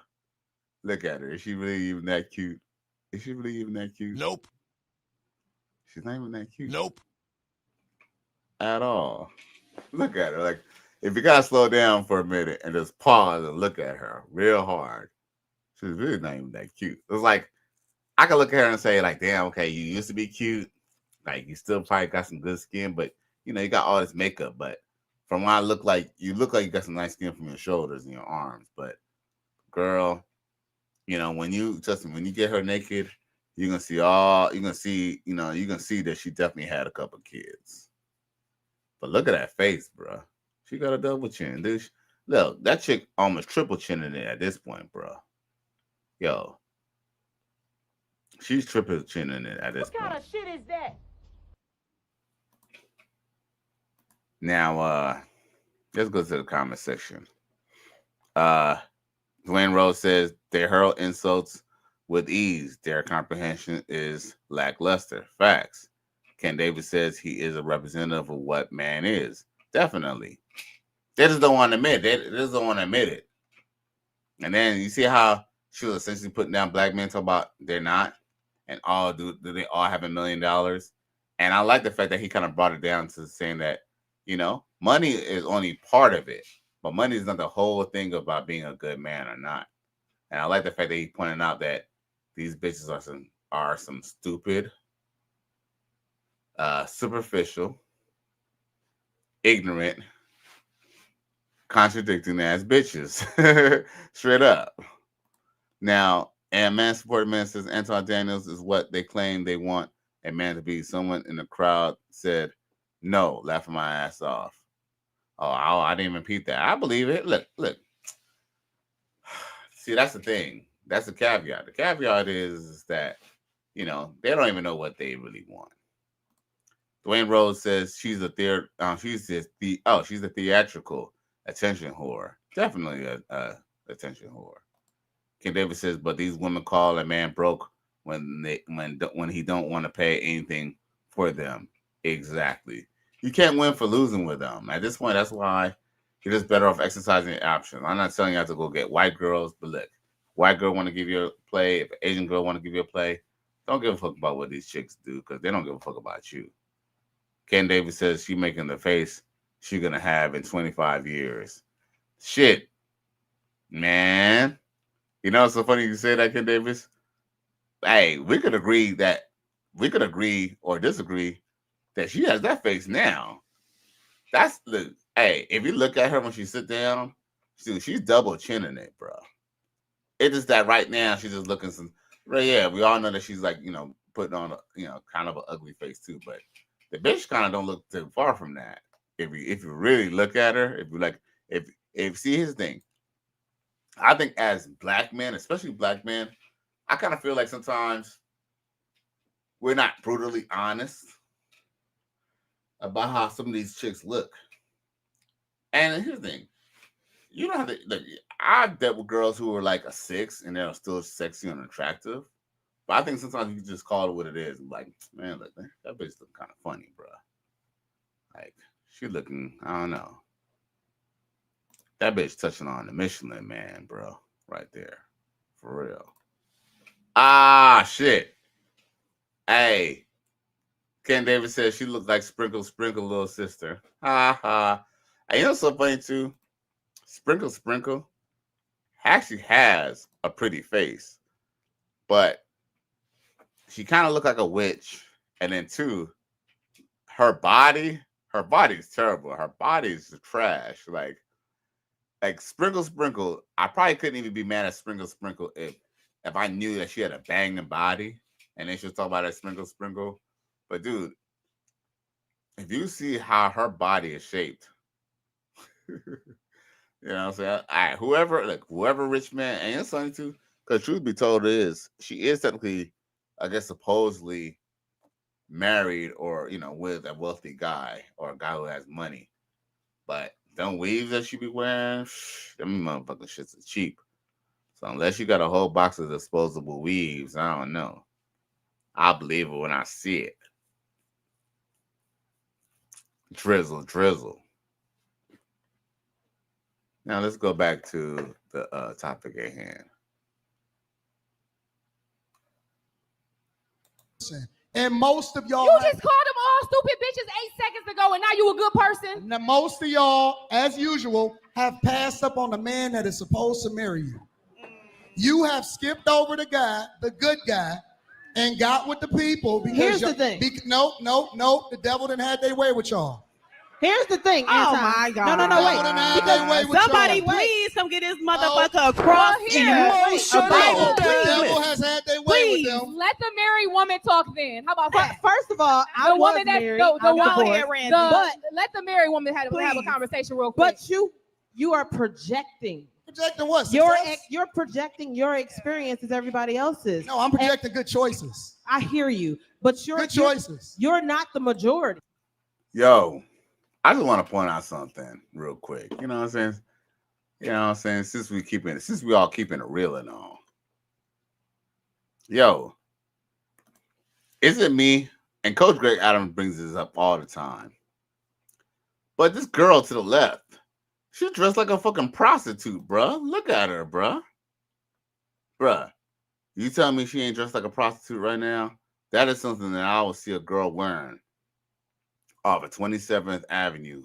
Look at her. Is she really even that cute? Is she really even that cute? Nope. She's not even that cute. Nope. At all. Look at her. Like, if you gotta slow down for a minute and just pause and look at her real hard, she's really not even that cute. It's like I can look at her and say, like, damn, okay, you used to be cute. Like, you still probably got some good skin, but you know, you got all this makeup. But from what I look like you got some nice skin from your shoulders and your arms. But girl, you know, when you get her naked, you're gonna see that she definitely had a couple kids. But look at that face, bro. She got a double chin, dude. Look, that chick almost triple chinning it at this point, bro. Yo, she's triple chinning it at this point. What kind of shit is that? Now, let's go to the comment section. Dwayne Rose says they hurl insults with ease. Their comprehension is lackluster. Facts. Ken Davis says he is a representative of what man is. Definitely. They just don't want to admit it. They just don't want to admit it. And then you see how she was essentially putting down black men, talking about they're not, and do they all have $1 million? And I like the fact that he kind of brought it down to saying that, you know, money is only part of it, but money is not the whole thing about being a good man or not. And I like the fact that he pointed out that these bitches are some stupid, superficial, ignorant, contradicting ass bitches. Straight up. Now, and man supported man says Anton Daniels is what they claim they want a man to be. Someone in the crowd said, no, laughing my ass off. Oh, I didn't repeat that. I believe it. Look. See, that's the thing. That's the caveat. The caveat is that, you know, they don't even know what they really want. Dwayne Rose says she's a theatrical attention whore. Definitely a attention whore. Ken Davis says, but these women call a man broke when he don't want to pay anything for them. Exactly. You can't win for losing with them. At this point, that's why you're just better off exercising your options. I'm not telling you have to go get white girls, but look, white girl want to give you a play, if an Asian girl want to give you a play, don't give a fuck about what these chicks do because they don't give a fuck about you. Ken Davis says she making the face she's going to have in 25 years. Shit, man. You know what's so funny you say that, Ken Davis? Hey, we could agree or disagree that she has that face now. Hey, if you look at her when she sit down, she's double chinning it, bro. It's just that right now she's just looking yeah, we all know that she's like, you know, putting on kind of an ugly face too, but the bitch kind of don't look too far from that. If you really look at her, if see his thing, I think as black men, especially black men, I kind of feel like sometimes we're not brutally honest about how some of these chicks look. And here's the thing. You don't have to, like, I've dealt with girls who are like a 6 and they're still sexy and attractive. But I think sometimes you can just call it what it is. Like, man, look, that bitch look kind of funny, bro. Like, she looking, I don't know. That bitch touching on the Michelin man, bro. Right there. For real. Ah, shit. Hey. Ken Davis says she looked like Sprinkle little sister. Ha ha. And you know what's so funny too? Sprinkle actually has a pretty face. But she kind of looked like a witch. And then two, her body is terrible. Her body is trash. Like Sprinkle, I probably couldn't even be mad at Sprinkle if I knew that she had a banging body and then she was talking about that Sprinkle. But dude, if you see how her body is shaped, you know what I'm saying? All right, whoever rich man, and it's funny too, because truth be told she is technically, I guess supposedly married or with a wealthy guy or a guy who has money. But them weaves that she be wearing, them motherfucking shits are cheap. So unless you got a whole box of disposable weaves, I don't know. I'll believe it when I see it. Drizzle. Now let's go back to the topic at hand. And most of y'all, you just called them all stupid bitches 8 seconds ago, and now you a good person. Now, most of y'all, as usual, have passed up on the man that is supposed to marry you. You have skipped over the guy, the good guy, and got with the people because here's the thing. Nope. The devil done had their way with y'all. Here's the thing. Oh Anton. my God. No, wait. Because somebody please come get this motherfucker across here. The devil has had their way with them. Let the married woman talk then. How about that? First of all, I was married. But let the married woman have a conversation real quick. But you are projecting. Projecting what? You're projecting your experience as everybody else's. No, I'm projecting good choices. I hear you, but good choices. You're not the majority. Yo, I just want to point out something real quick. You know what I'm saying? Since we all keeping it real and all. Yo, is it me? And Coach Greg Adams brings this up all the time. But this girl to the left, she's dressed like a fucking prostitute, bruh. Look at her, bruh. Bruh, you tell me she ain't dressed like a prostitute right now? That is something that I will see a girl wearing off of 27th Avenue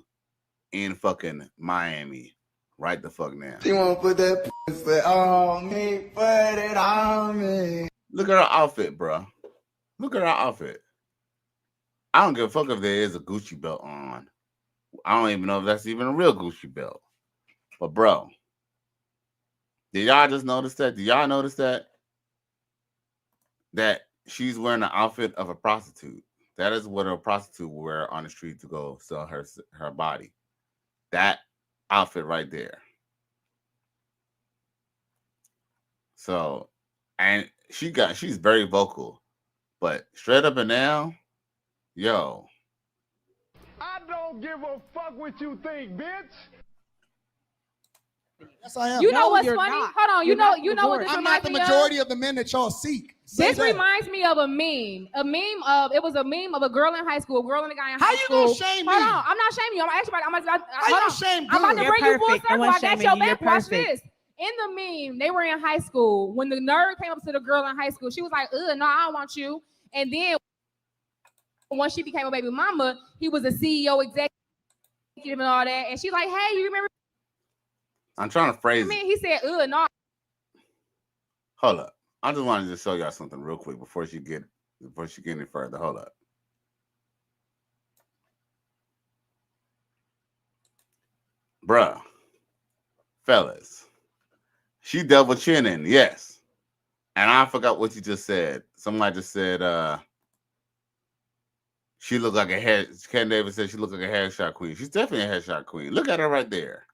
in fucking Miami right the fuck now. She wanna put that pussy on me, put it on me. Look at her outfit, bro. Look at her outfit. I don't give a fuck if there is a Gucci belt on. I don't even know if that's even a real Gucci belt. But bro, did y'all just notice that? Did y'all notice that? That she's wearing the outfit of a prostitute. That is what a prostitute will wear on the street to go sell her body. That outfit right there. So, and she's very vocal, but straight up and down, yo. I don't give a fuck what you think, bitch. Yes, I am. You know what's funny? Not. Hold on. You know what this I'm not reminds the me majority of the men that y'all seek. This reminds me of a meme. It was a meme of a girl in high school, a girl and a guy in high school. How you gonna shame me? Hold on, I'm not shaming you. I'm actually I'm about to bring you full circle. I got your back. Watch this. In the meme, they were in high school. When the nerd came up to the girl in high school, she was like, no, I don't want you. And then once she became a baby mama, he was a CEO executive and all that. And she's like, hey, you remember? I'm trying to phrase it. He said, no. Hold up. I just wanted to show y'all something real quick before she get any further. Hold up. Bruh. Fellas. She double chinning, yes. And I forgot what you just said. Somebody just said she looked like Ken Davis said she looked like a headshot queen. She's definitely a headshot queen. Look at her right there.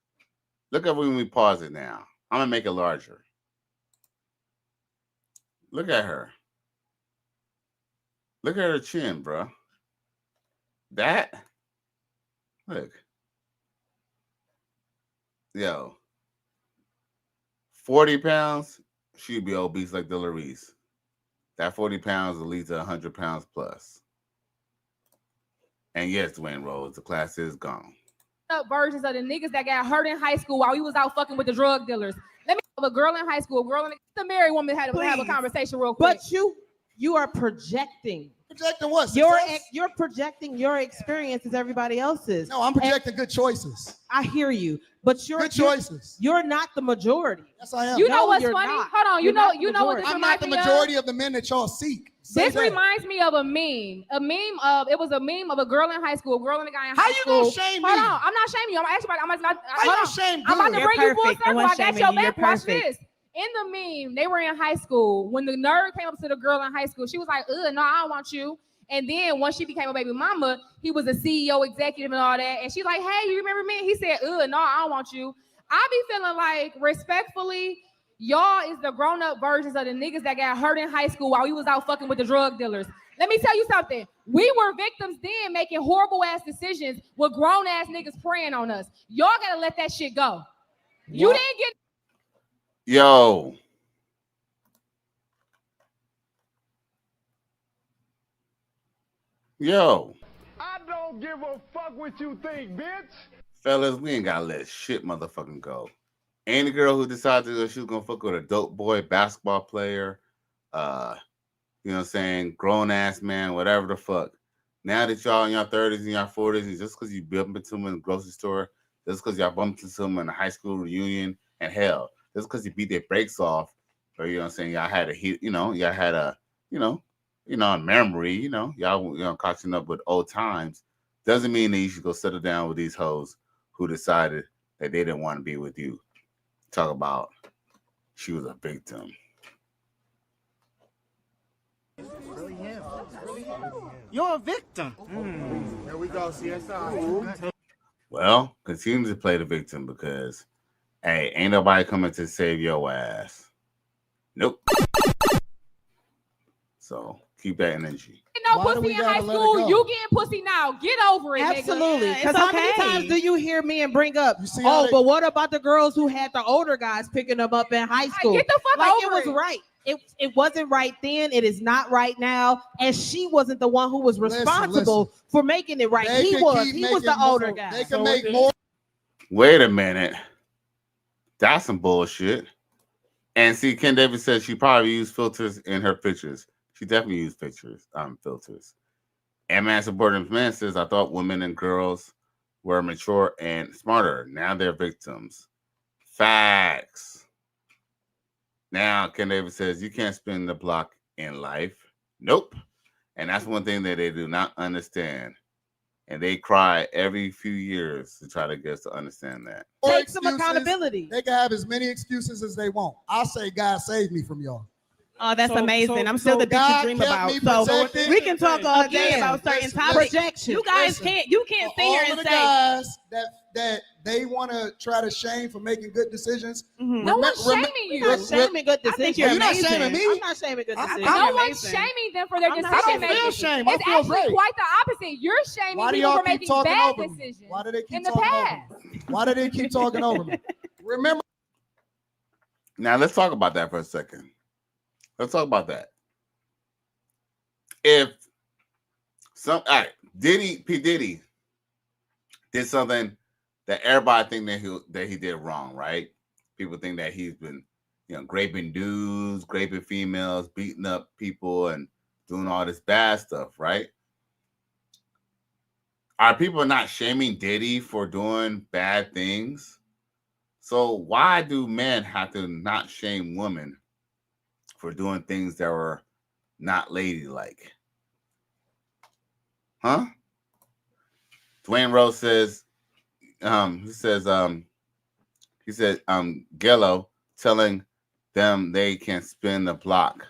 Look at when we pause it now. I'm gonna make it larger. Look at her. Look at her chin, bro. Look. Yo. 40 pounds, she'd be obese like Delarice. That 40 pounds will lead to 100 pounds plus. And yes, Dwayne Rhodes, the class is gone. Versions of the niggas that got hurt in high school while we was out fucking with the drug dealers. Let me have a girl in high school, the married woman had to have a conversation real quick. But you are projecting. Projecting what? You're projecting your experience as everybody else's. No, I'm projecting good choices. I hear you, but good choices. You're not the majority. Yes, I am. You know what's funny? Not. Hold on. You know what this I'm not the majority of the men that y'all seek. This reminds me of a meme. It was a meme of a girl in high school, a girl and a guy in high school. How you gonna shame me? Hold on, I'm not shaming you. I'm about to bring you full circle. I got your back. Watch this. In the meme, they were in high school. When the nerd came up to the girl in high school, she was like, no, I don't want you. And then once she became a baby mama, he was a CEO executive and all that. And she's like, hey, you remember me? He said, no, I don't want you. I be feeling like, respectfully, y'all is the grown-up versions of the niggas that got hurt in high school while we was out fucking with the drug dealers. Let me tell you something. We were victims then, making horrible ass decisions with grown ass niggas preying on us. Y'all gotta let that shit go. You didn't get. Yo. I don't give a fuck what you think, bitch. Fellas, we ain't gotta let shit motherfucking go. Any girl who decided that she was gonna fuck with a dope boy basketball player, you know what I'm saying, grown ass man, whatever the fuck. Now that y'all in your 30s and your 40s, and just because you bumped into them in the grocery store, just because y'all bumped into them in a high school reunion, and hell, just because you beat their brakes off, or you know what I'm saying, y'all had a hit, y'all had a, a memory, y'all catching up with old times, doesn't mean that you should go settle down with these hoes who decided that they didn't want to be with you. Talk about she was a victim. You're a victim. There we go, CSI. Well, continue to play the victim because, hey, ain't nobody coming to save your ass. Nope. So keep that energy. No pussy in high school. You getting pussy now. Get over it, Absolutely. nigga. Because how many times do you hear men bring up, but what about the girls who had the older guys picking them up in high school? Get the fuck over it was right. It wasn't right then. It is not right now. And she wasn't the one who was responsible for making it right. He was. He was the older guy. They can make more. Wait a minute. That's some bullshit. And see, Ken Davis said she probably used filters in her pictures. She definitely used filters. And Man Supporting Man says, I thought women and girls were mature and smarter. Now they're victims. Facts. Now, Ken Davis says, you can't spin the block in life. Nope. And that's one thing that they do not understand. And they cry every few years to try to get us to understand that. Take some accountability. They can have as many excuses as they want. I say, God save me from y'all. Oh, that's amazing. I'm still the bitch you dream about. So we can talk all day about certain topics. Projection. You guys can't sit here and say guys that they want to try to shame for making good decisions. No one's shaming you. You're not shaming good decisions. You're not shaming me. I'm not shaming good decisions. No one's shaming them for their decision making. I don't feel shame. I It's feel actually great. quite the opposite. You're shaming Why do people y'all for keep making talking bad over me? decisions Why do they keep in the talking past. over me? Why do they keep talking over me? Remember. Now, let's talk about that for a second. Let's talk about that. If P. Diddy did something that everybody think that he did wrong, right? People think that he's been, raping dudes, raping females, beating up people, and doing all this bad stuff, right? Are people not shaming Diddy for doing bad things? So why do men have to not shame women for doing things that were not ladylike? Huh? Dwayne Rose says, he said, Gello telling them they can spin the block.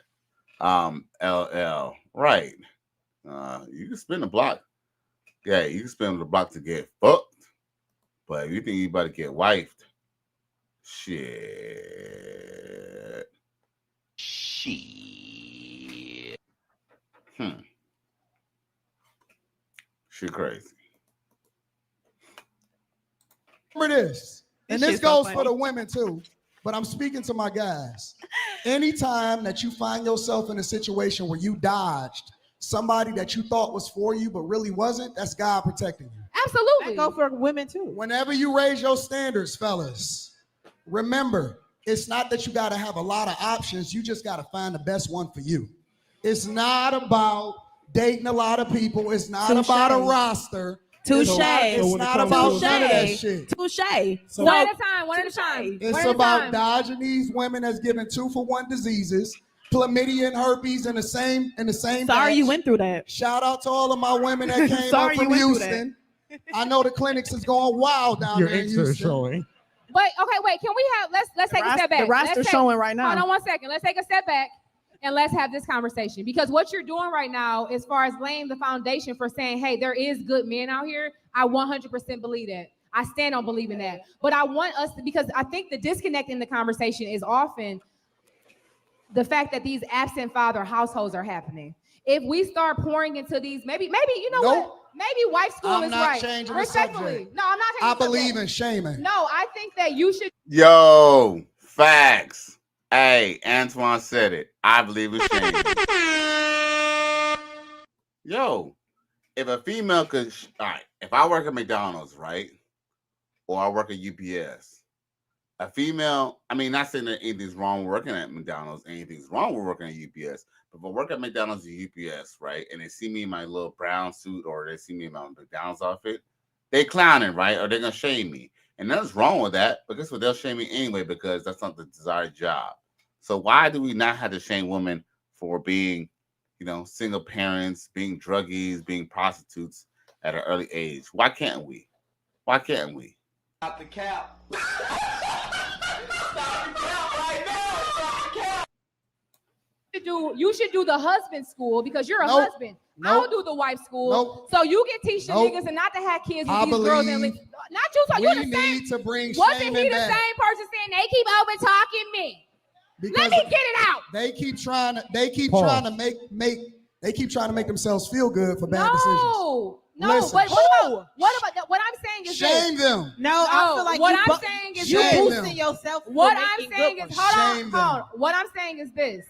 LL. Right. You can spin the block. Yeah, you can spin the block to get fucked. But if you think you about to get wifed, shit. She crazy. Remember this, and this goes for the women too, but I'm speaking to my guys. Anytime that you find yourself in a situation where you dodged somebody that you thought was for you but really wasn't, that's God protecting you. Absolutely. That go for women too. Whenever you raise your standards, fellas, remember, it's not that you got to have a lot of options. You just got to find the best one for you. It's not about dating a lot of people. It's not about a roster. Touche. It's not about none of that shit. Touche. One at a time. It's about dodging these women that's giving 2-for-1 diseases, chlamydia and herpes in the same Sorry batch. you went through that. Shout out to all of my women that came up from Houston. I know the clinics is going wild down there in Houston. Showing. But okay, wait. Can we have? Let's take a step back. The roster's showing right now. Hold on 1 second. Let's take a step back and let's have this conversation, because what you're doing right now, as far as laying the foundation for saying, hey, there is good men out here, I 100% believe that. I stand on believing that. But I want us to, because I think the disconnect in the conversation is often the fact that these absent father households are happening. if we start pouring into these, maybe you know what? Maybe wife school I'm is not right. changing the Respectfully. subject. No, I'm not changing I the believe subject. in shaming. No, I think that you should. Yo, facts. Hey, Antoine said it. I believe it's shaming. Yo, if a female could, all right, if I work at McDonald's, right, or I work at UPS, a female, I mean, not saying that anything's wrong with working at McDonald's, anything's wrong with working at UPS, but if I work at McDonald's or UPS, right, and they see me in my little brown suit or they see me in my McDonald's outfit, they clowning, right, or they're going to shame me. And nothing's wrong with that, but guess what? They'll shame me anyway because that's not the desired job. So why do we not have to shame women for being, you know, single parents, being druggies, being prostitutes at an early age? Why can't we? Why can't we? Stop the cap. You should do the husband school because you're a husband. I'll do the wife school. So you can teach the niggas and not to have kids with these girls and not you. So you the same. Need to bring Wasn't shaming he the back. same person saying they keep over talking me? Because Let me get it out. They keep trying to make themselves feel good for bad decisions. No, Listen. but what about what I'm saying is Shame this. them. No, I feel like what I'm saying is you this. boosting yourself. What for I'm making saying good is ones. hold on. What I'm saying is this.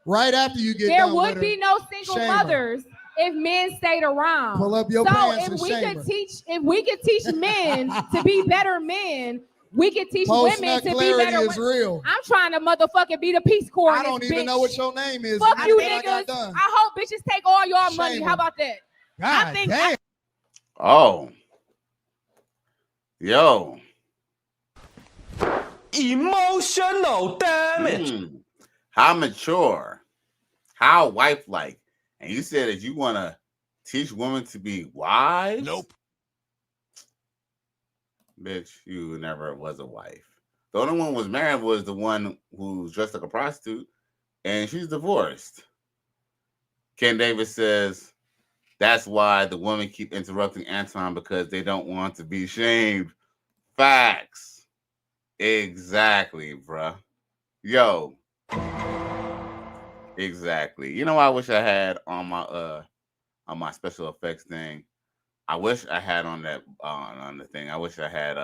Right after you get There done would with be her, no single shame her. mothers if men stayed around. Pull up your so pants if and we shame could her. if we could teach men to be better men, we could teach women to be Post-nut better clarity is women. real. I'm trying to motherfucking be the Peace Corps. I don't even know what your name is. Fuck you, I got niggas. done. I hope bitches take all y'all Shame money. them. How about that? I think damn. Oh. Yo. Emotional damage. How mature. How wife-like. And you said that you want to teach women to be wives? Nope. Bitch, you never was a wife. The only one who was married was the one who's dressed like a prostitute, and she's divorced. Ken Davis says that's why the women keep interrupting Anton because they don't want to be shamed. Facts. Exactly, bruh. Yo. Exactly. You know what I wish I had on my special effects thing? I wish I had on that on the thing. I wish I had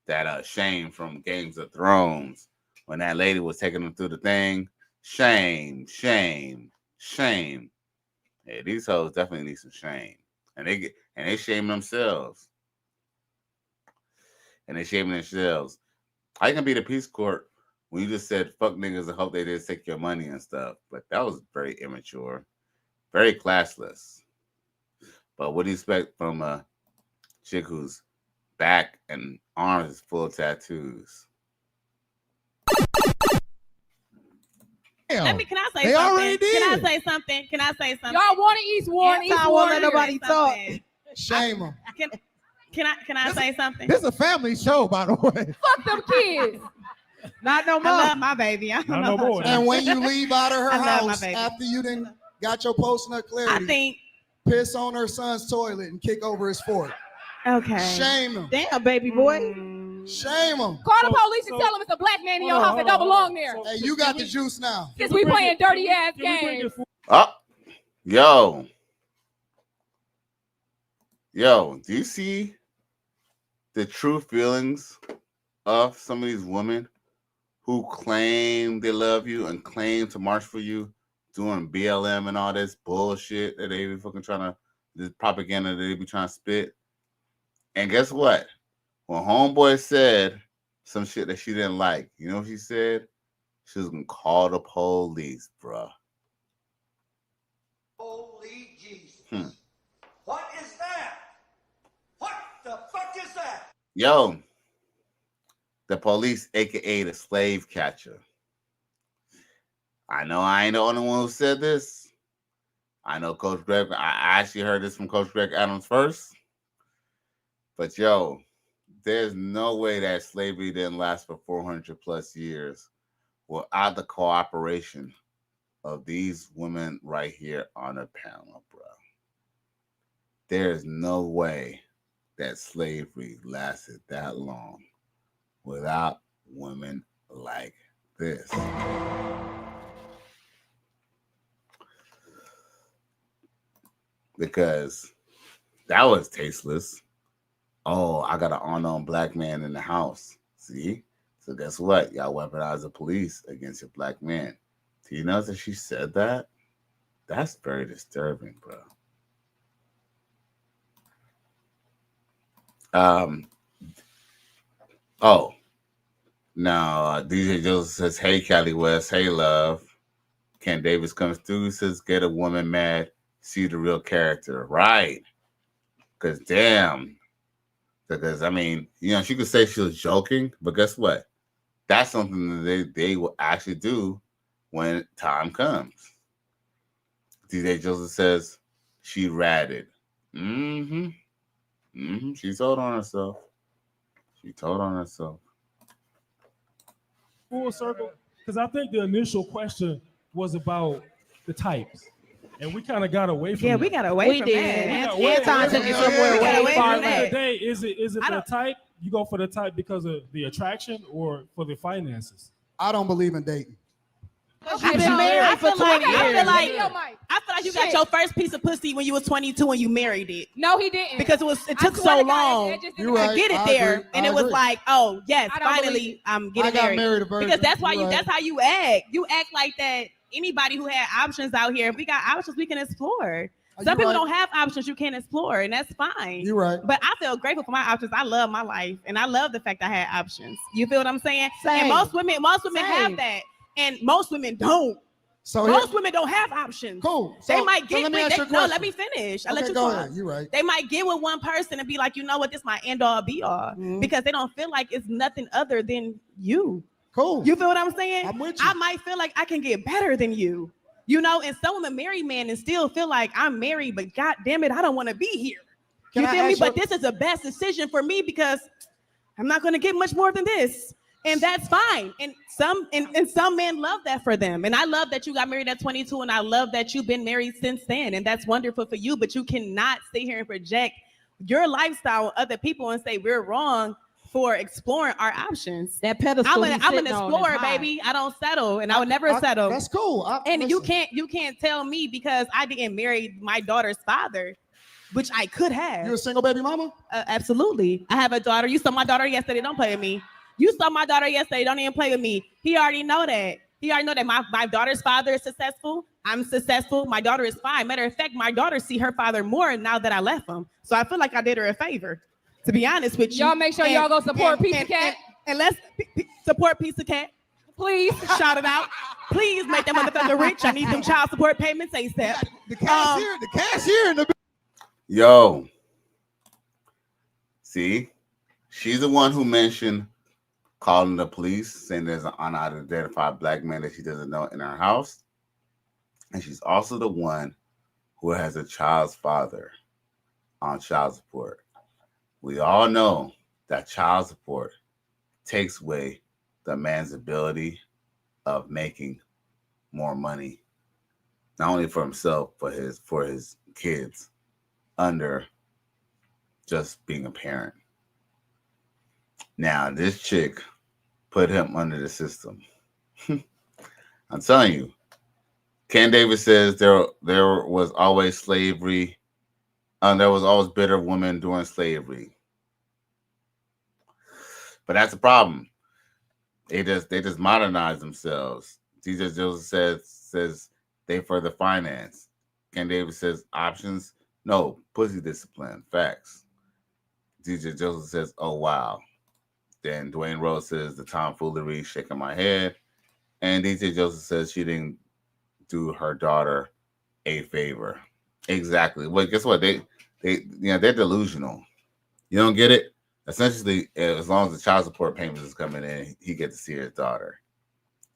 that shame from Games of Thrones when that lady was taking them through the thing. Shame, shame, shame. Hey, these hoes definitely need some shame. And they shame themselves. And they shaming themselves. How you gonna be the Peace Corps when you just said fuck niggas and hope they didn't take your money and stuff? But that was very immature, very classless. But what do you expect from a chick whose back and arms is full of tattoos? Can I say They something? already did. Can I say something? Y'all want to eat one, eat Anton one. won't let nobody talk. Shame them. Can I say something? This is a family show, by the way. Fuck them kids. Not no more. I love my baby. I don't Not know no more. And when you leave out of her I love my house baby. after you done got your post-nut clarity, I think. piss on her son's toilet and kick over his fork. Okay. Shame him. Damn, baby boy. Shame him. Call the police and tell them it's a black man in your house that don't belong there. Hey, you got the juice now. Since we playing dirty ass games. Oh, yo, do you see the true feelings of some of these women who claim they love you and claim to march for you, doing BLM and all this bullshit that they be fucking trying to, this propaganda that they be trying to spit? And guess what? When homeboy said some shit that she didn't like, you know what she said? She was gonna call the police, bruh. Holy Jesus. What is that? What the fuck is that? Yo, the police, aka the slave catcher. I know I ain't the only one who said this. I know Coach Greg, I actually heard this from Coach Greg Adams first. But yo, there's no way that slavery didn't last for 400 plus years without the cooperation of these women right here on the panel, bro. There's no way that slavery lasted that long without women like this. because that was tasteless. Oh, I got an unknown black man in the house. See? So guess what? Y'all weaponize the police against your black man. Do you know that she said that? That's very disturbing, bro. Oh, now DJ Joseph says, "Hey, Cali West. Hey, love." Ken Davis comes through, says, "Get a woman mad, see the real character." Right. Because damn. Because, I mean, you know, she could say she was joking, but guess what? That's something that they will actually do when time comes. DJ Joseph says, she ratted. She told on herself. Full circle, because I think the initial question was about the types. And we kind of got away from that. We got away from that. Anton took it somewhere way far At the end of back. the day, is it the type? You go for the type because of the attraction or for the finances? I don't believe in dating. I've been married for 20 years. I feel like you got your first piece of pussy when you was 22 and you married it. No, he didn't. Because it took so long to get it there, and it was like, oh yes, finally I'm getting married. Because that's why that's how you act. You act like that. Anybody who had options out here, if we got options, we can explore. Some people don't have options you can't explore, and that's fine. You're right. But I feel grateful for my options. I love my life, and I love the fact I had options. You feel what I'm saying? Same. And most women have that, and most women don't. So most women don't have options. Cool. They might get let me ask you a no, question. let me finish. I'll let you go talk. ahead. You're right. They might get with one person and be like, you know what, this is my end all be all, because they don't feel like it's nothing other than you. Cool. You feel what I'm saying? I'm with you. I might feel like I can get better than you. You know, and some women marry men and still feel like I'm married, but god damn it, I don't want to be here. Can You I feel me? ask But this is the best decision for me because I'm not going to get much more than this. And that's fine. And some men love that for them. And I love that you got married at 22, and I love that you've been married since then. And that's wonderful for you, but you cannot sit here and project your lifestyle on other people and say we're wrong for exploring our options. That pedestal. I'm an explorer, baby. I don't settle, and I would never settle. That's cool. And you can't tell me because I didn't marry my daughter's father, which I could have. You a single baby mama? Absolutely. I have a daughter. You saw my daughter yesterday. Don't play with me. You saw my daughter yesterday. Don't even play with me. He already know that. He already know that my daughter's father is successful. I'm successful. My daughter is fine. Matter of fact, my daughter see her father more now that I left him. So I feel like I did her a favor. To be honest with you. Y'all make sure y'all go support Pizza Cat. And let's support Pizza Cat. Please. Shout it out. Please make that motherfucker rich. I need them child support payments ASAP. The cashier in the Yo. See? She's the one who mentioned calling the police, saying there's an unidentified black man that she doesn't know in her house. And she's also the one who has a child's father on child support. We all know that child support takes away the man's ability of making more money, not only for himself, but for his kids under just being a parent. Now, this chick put him under the system. I'm telling you, Ken Davis says there was always slavery. There was always bitter women during slavery. But that's the problem. They just modernize themselves. DJ Joseph says they further finance. Ken Davis says options. No, pussy discipline. Facts. DJ Joseph says, oh wow. Then Dwayne Rose says the tomfoolery, shaking my head. And DJ Joseph says she didn't do her daughter a favor. Exactly. Well, guess what? They're delusional. You don't get it? Essentially, as long as the child support payments is coming in, he gets to see his daughter.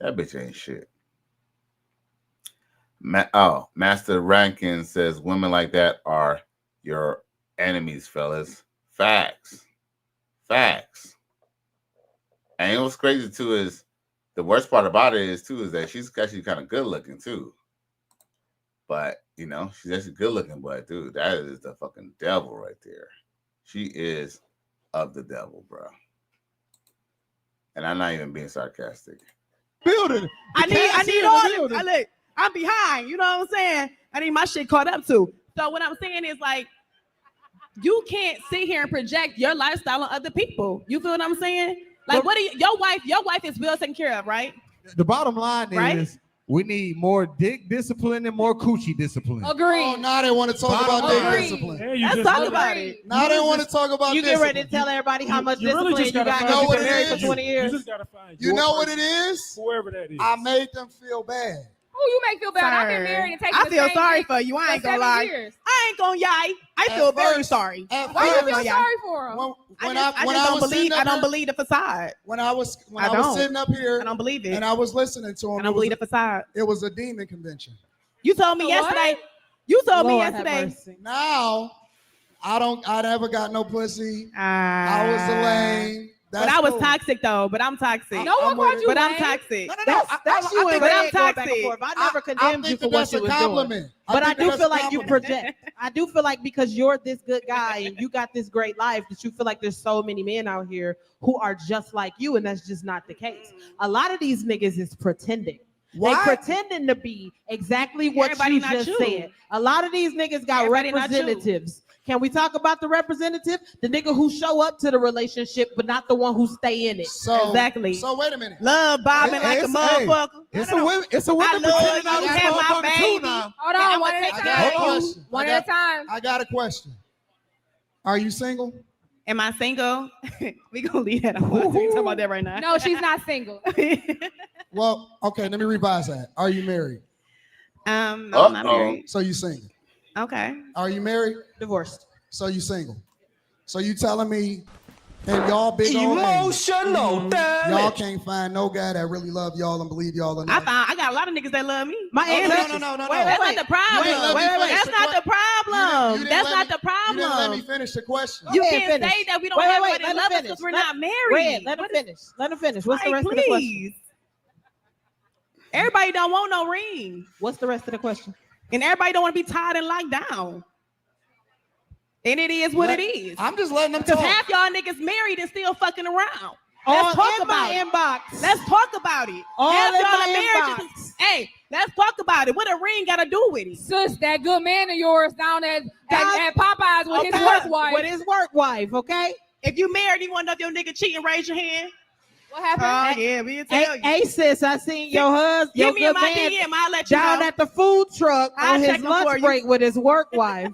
That bitch ain't shit. Master Rankin says women like that are your enemies, fellas. Facts. And what's crazy too is the worst part about it is that she's actually kind of good looking too. But you know, she's actually good looking, but dude, that is the fucking devil right there. She is of the devil, bro. And I'm not even being sarcastic. I need all. I'm behind. You know what I'm saying? I need my shit caught up too. So what I'm saying is like, you can't sit here and project your lifestyle on other people. You feel what I'm saying? Like, what are you, your wife is well taken care of, right? The bottom line Right? is we need more dick discipline and more coochie discipline. Agreed. Oh, now they want to talk about dick discipline. Let's talk about it. Now they want to talk about You get discipline. ready to tell everybody how much you really discipline just you gotta got find because you've what been it married for is? 20 You years. just gotta find You know what it is? whoever that is. I made them feel bad. Who you make feel bad? I've been Sir, married and taken I the feel same sorry dick for you. I ain't gonna 7 lie. years. I ain't gonna lie. I At feel very first- sorry. At Why you first, feel yeah. sorry for him? when I just don't believe. I don't here, believe the facade. when I was don't. sitting up here, I don't believe it. and I was listening to him. I don't believe the facade. It was a demon convention. You told me What? yesterday. You told me Lord have yesterday. mercy. Now, I never got no pussy. I was a lame. But That's I was cool. toxic though. But I'm toxic. No one called you But I'm lame. toxic. That's you and but I'm Red going back and toxic. forth. I never condemned you think for that what that's you a was compliment. doing. I But I think do that's feel a like you compliment. project. I do feel like because you're this good guy and you got this great life that you feel like there's so many men out here who are just like you, and that's just not the case. A lot of these niggas is pretending. Why? They pretending to be exactly what Everybody you not just you. said. A lot of these niggas got Everybody not you. representatives. Can we talk about the representative? The nigga who show up to the relationship, but not the one who stay in it. So Exactly. So wait a minute. Love bobbing like a motherfucker. It's a women. It's a women I love pretending you. on You this had my motherfucker too baby. now. Hold on, one at a I got a time. question. One at a time. I got a question. Are you single? Am I single? We gonna leave that alone. We talk about that right now. No, she's not single. Well, okay, let me revise that. Are you married? No, I'm not married. So you single. Okay. Are you married? Divorced. So you single. So you telling me and y'all big old names, Emotional y'all can't find no guy that really love y'all and believe y'all or not? I got a lot of niggas that love me. My answer. No. That's not the problem. That's not the problem. You didn't That's let not me- the problem. You didn't let me finish the question. You Go ahead, can't finish. say that we don't Wait, have wait, anybody let that him love us finish. because we're Let- not married. Let him finish. Let him finish. What's the Like, rest of the question? please. Everybody don't want no ring. What's the rest of the question? And everybody don't want to be tied and locked down. And it is what it is. I'm just letting them Because talk. half y'all niggas married and still fucking around. All Let's talk in about my it. inbox. Let's talk about it. All Half in y'all my are married. inbox. Hey, let's talk about it. What a ring got to do with it? Sis, that good man of yours down at Popeyes with his work wife. With his work wife, okay? If you married, you want to know if your nigga cheating, raise your hand. What happened? Oh, yeah, we'll tell you. Hey, sis, I seen your husband, your Give me good my man, DM. I'll let you down know. at the food truck I'll on check his them for lunch you. break with his work wife.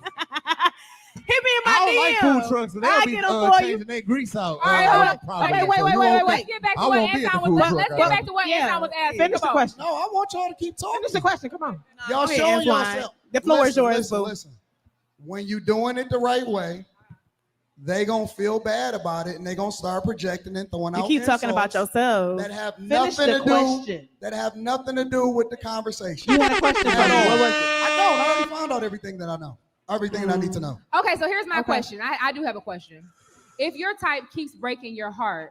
Hit me in my I don't DM. like food trucks, so they'll I'll be get them for you. changing their grease out. All right, hold up. probably. Wait, So you won't Let's think- get back to I what won't be at the Anton food was. truck, Let's get right? back to what Anton was asking. Finish the Come on. question. No, I want y'all to keep talking. Finish the question. Come on. Y'all Go ahead, showing Antoine. yourself. The floor is yours, Listen, boo. listen. When you doing it the right way, they gonna feel bad about it and they gonna start projecting and throwing You out keep talking about insults yourself. that have Finish nothing the to do question. that have nothing to do with the conversation. You had a question for me. What was it? I don't. I already found out everything that I know. Everything that I need to know. Okay, so here's my Okay. question. I do have a question. If your type keeps breaking your heart,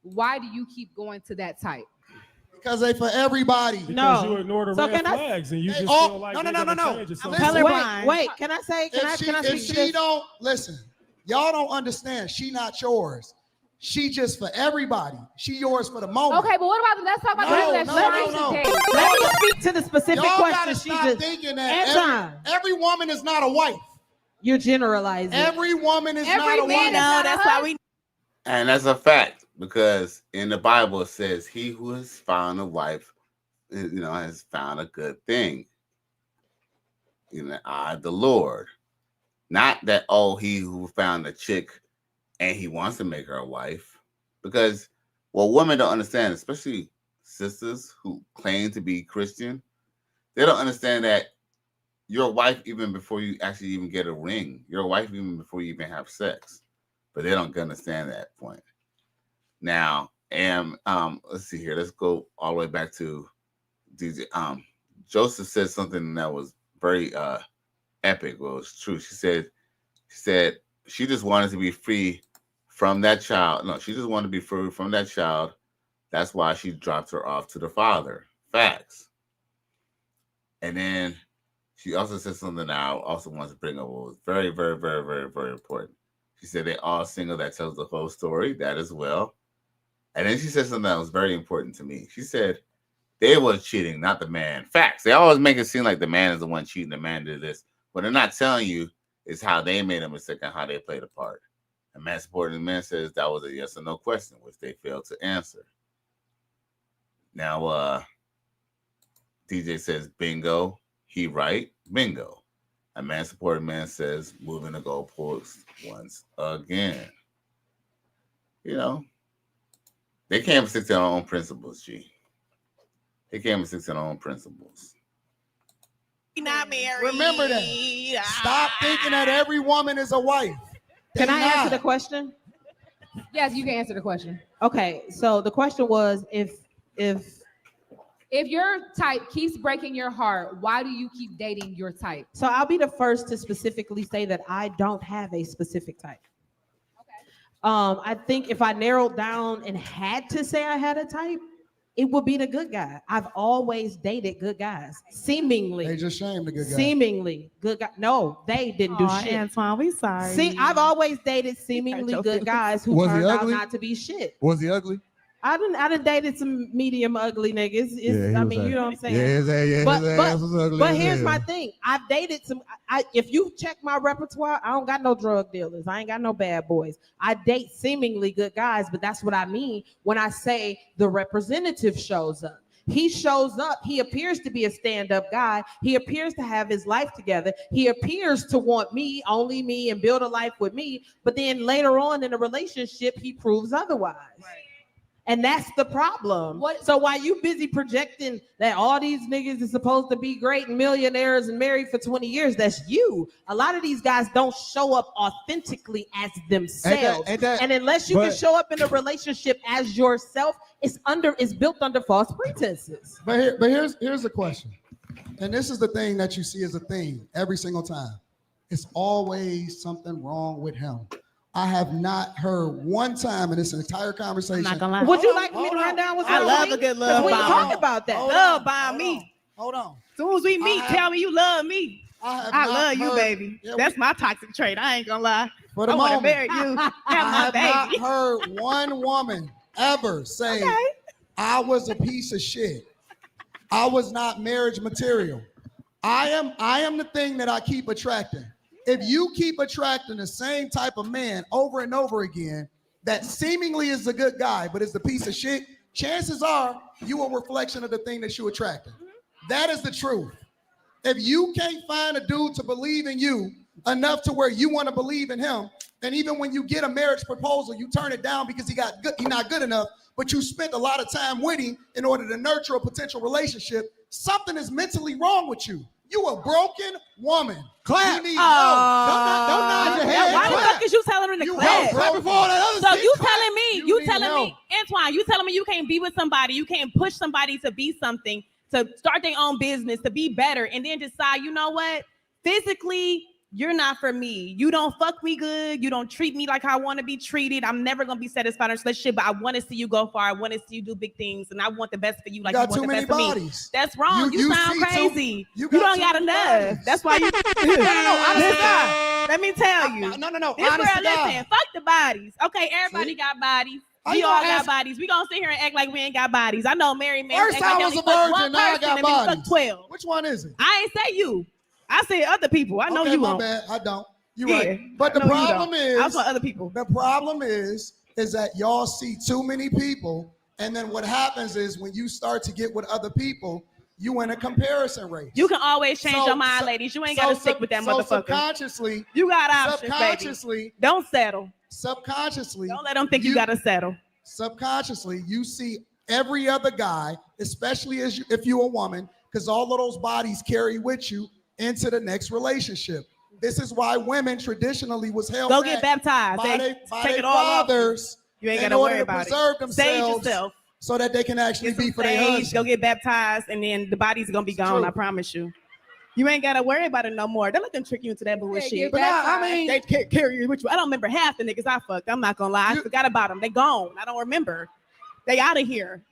why do you keep going to that type? Because they for everybody. Because No. you ignore the So red can I- flags and you Hey, just oh, feel like no, they're no, gonna no. change or Listen. something. Colorblind. Wait, can I say? Can I If speak to she this? don't listen, y'all don't understand. She not yours. She just for everybody. She yours for the moment. Okay, but what about let's talk about the No, people that's no, trying no, to no. date. Let me speak to the specific Y'all question. gotta She stop just thinking that Anton, every woman is not a wife. you're generalizing. Every woman is Every not a man wife. is No, not a that's why we. And that's a fact because in the Bible it says, "He who has found a wife, has found a good thing in the eye of the Lord." Not that he who found a chick and he wants to make her a wife, because women don't understand, especially sisters who claim to be Christian, they don't understand that you're a wife even before you actually even get a ring. You're a wife even before you even have sex. But they don't understand that point. Now, and let's see here. Let's go all the way back to DJ. Joseph said something that was very epic. Well, it was true. She said she just wanted to be free from that child. No, she just wanted to be free from that child. That's why she dropped her off to the father. Facts. And then she also said something that I also want to bring up. What was very, very, very, very, very important. She said they all single. That tells the whole story. That as well. And then she said something that was very important to me. She said they was cheating, not the man. Facts. They always make it seem like the man is the one cheating. The man did this. What they're not telling you is how they made a mistake and how they played a part. A man supporting men says that was a yes or no question, which they failed to answer. Now, DJ says bingo. He right. Bingo. A man supporting man says moving the goalposts once again. You know, they can't stick to their own principles, G. They can't stick to their own principles. Not married. Remember that. Stop thinking that every woman is a wife. Can I answer the question? Yes, you can answer the question. Okay, so the question was if your type keeps breaking your heart, why do you keep dating your type? So I'll be the first to specifically say that I don't have a specific type. Okay. I think if I narrowed down and had to say I had a type, it would be the good guy. I've always dated good guys, seemingly. They just shamed the good guy. Seemingly good guy. No, they didn't do shit. Antoine, we sorry. See, I've always dated seemingly good guys who turned out not to be shit. Was he ugly? I done dated some medium ugly niggas. I mean, you know what I'm saying? Yeah, his ass was ugly. But here's my thing. I've dated some. If you check my repertoire, I don't got no drug dealers. I ain't got no bad boys. I date seemingly good guys, but that's what I mean when I say the representative shows up. He shows up. He appears to be a stand-up guy. He appears to have his life together. He appears to want me, only me, and build a life with me. But then later on in a relationship, he proves otherwise. Right. And that's the problem. So while you busy projecting that all these niggas are supposed to be great and millionaires and married for 20 years, that's you. A lot of these guys don't show up authentically as themselves. And unless you can show up in a relationship as yourself, it's built under false pretenses. But here's the question. And this is the thing that you see as a theme every single time. It's always something wrong with him. I have not heard one time in this entire conversation. I'm not gonna lie. Would you like me to run down what's I wrong love with a me? good love We bomb. talk about that. Love by me. Hold on. As soon as we meet, tell me you love me. I love you, baby. Yeah, That's my toxic trait. I ain't gonna lie. For the I want to moment, marry you. Have I my have not baby. heard one woman ever say, I was a piece of shit. I was not marriage material. I am the thing that I keep attracting. If you keep attracting the same type of man over and over again, that seemingly is a good guy, but is the piece of shit, chances are you a reflection of the thing that you attracted. That is the truth. If you can't find a dude to believe in you enough to where you want to believe in him, and even when you get a marriage proposal, you turn it down because he's not good enough, but you spent a lot of time with him in order to nurture a potential relationship, something is mentally wrong with you. You a broken woman. Clap. You need Don't nod your head. Why the fuck is you telling her to clap? Clap before all that other So shit. you telling me, help. Antoine, you telling me you can't be with somebody, you can't push somebody to be something, to start their own business, to be better, and then decide, you know what? Physically, you're not for me. You don't fuck me good. You don't treat me like I want to be treated. I'm never going to be satisfied in a relationship, but I want to see you go far. I want to see you do big things, and I want the best for you like you want the best for me. That's wrong. You sound crazy. You don't got enough. That's why you... Let me tell you. No. This girl, listen, fuck the bodies. Okay, everybody got bodies. We all got bodies. We gonna sit here and act like we ain't got bodies. I know married men. First I was a virgin, now I got bodies. 12. Which one is it? I ain't say you. I said other people. I know you my won't. bad. I don't. You're Yeah, right. But the I know you problem don't. is, I saw other people. The problem is that y'all see too many people, and then what happens is when you start to get with other people, you in a comparison race. You can always change your mind, ladies. You ain't got to stick with that motherfucker. Subconsciously, you got options, baby. Don't settle. Subconsciously, don't let them think you got to settle. Subconsciously, you see every other guy, especially if you're a woman, because all of those bodies carry with you into the next relationship. This is why women traditionally was held Go back get baptized. by Take their it all off. fathers You ain't in got to order worry to about preserve it. Save themselves yourself. so that they can actually be for their husband. Go get baptized, and then the body's gonna be gone. true. I promise you. You ain't gotta worry about it no more. They're looking to trick you into that bullshit. But I mean, they carry you with you. I don't remember half the niggas I fucked. I'm not gonna lie. I forgot about them. They gone. I don't remember. They out of here.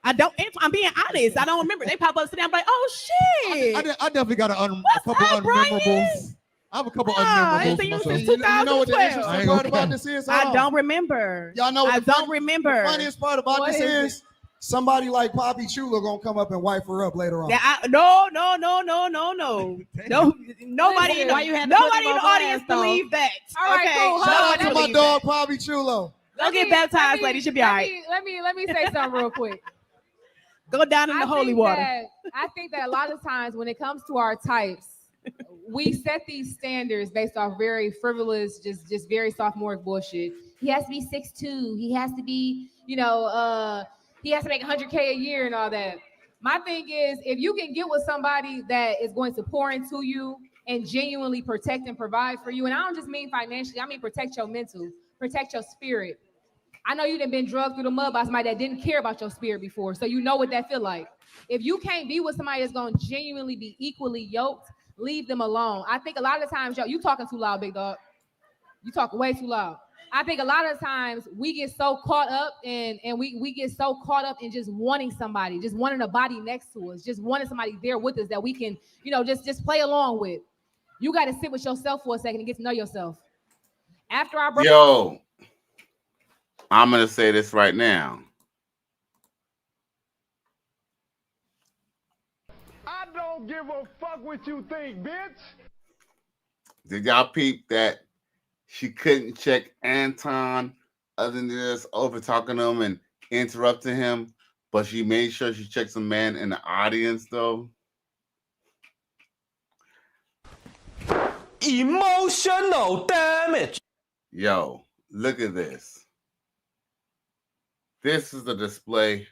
I'm being honest. I don't remember. They pop up today. I'm like, oh shit. I definitely got a couple up, unmemorables. I have a couple unmemorables. You know what the interesting part about this is? I don't remember. Y'all know what I don't remember. The funniest part about this is Somebody like Poppy Chulo gonna come up and wipe her up later on. No. Nobody in Why you had to nobody put in him the on audience blast, though? believe that. All right, okay? cool. Hold Shout on. out to my dog Poppy Chulo. Go get baptized, lady. Should be all right. Let me say something real quick. Go down in the holy water. I think that a lot of times when it comes to our types, we set these standards based off very frivolous, just very sophomoric bullshit. He has to be 6'2". He has to be, he has to make 100K a year and all that. My thing is, if you can get with somebody that is going to pour into you and genuinely protect and provide for you, and I don't just mean financially, I mean protect your mental, protect your spirit. I know you done been drugged through the mud by somebody that didn't care about your spirit before, so you know what that feel like. If you can't be with somebody that's gonna genuinely be equally yoked, leave them alone. I think a lot of times, you talking too loud, big dog. You talking way too loud. I think a lot of times we get so caught up and we get so caught up in just wanting somebody, just wanting a body next to us, just wanting somebody there with us that we can, just play along with. You got to sit with yourself for a second and get to know yourself. After our break. Yo, I'm going to say this right now. I don't give a fuck what you think, bitch. Did y'all peep that she couldn't check Anton other than just over talking to him and interrupting him, but she made sure she checked some man in the audience though? Emotional damage. Yo, look at this. This is the display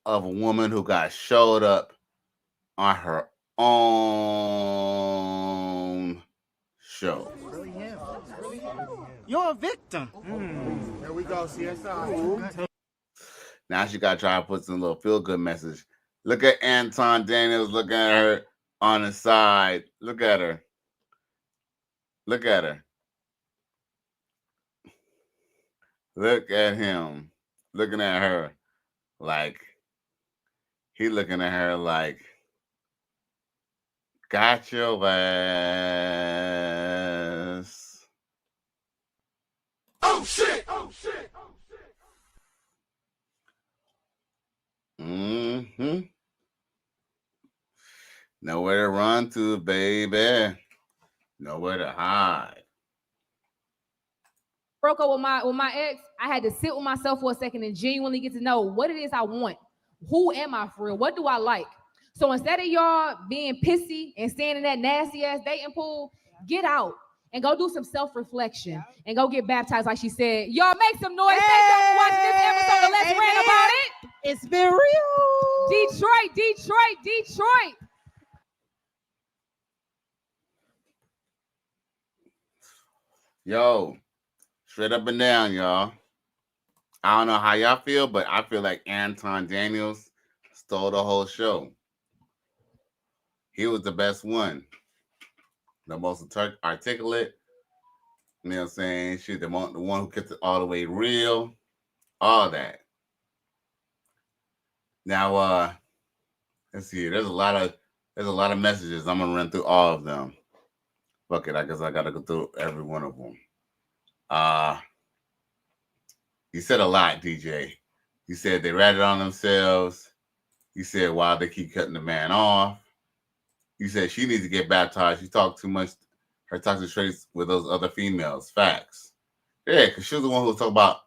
of a woman who got showed up on her own show. You're a victim. Here we go, CSI. Now she got to try to put some little feel-good message. Look at Anton Daniels looking at her on the side. Look at her. Look at her. Look at him. Looking at her like, he looking at her like, got your ass. Oh shit! Oh shit! Oh shit! Mm-hmm. Nowhere to run to, baby. Nowhere to hide. Broke up with my ex, I had to sit with myself for a second and genuinely get to know what it is I want. Who am I for real? What do I like? So instead of y'all being pissy and staying in that nasty ass dating pool, get out and go do some self-reflection and go get baptized like she said. Y'all make some noise. Thank y'all for watching this episode of Let's Rant About It. It's been real. Detroit. Yo, straight up and down, y'all. I don't know how y'all feel, but I feel like Anton Daniels stole the whole show. He was the best one. The most articulate. You know what I'm saying? She's the one who kept it all the way real. All that. Now, let's see. There's a lot of messages. I'm gonna run through all of them. Fuck it. I guess I gotta go through every one of them. You said a lot, DJ. You said they ratted on themselves. You said why they keep cutting the man off. You said she needs to get baptized. She talked too much. Her toxic traits with those other females. Facts. Yeah, because she was the one who was talking about,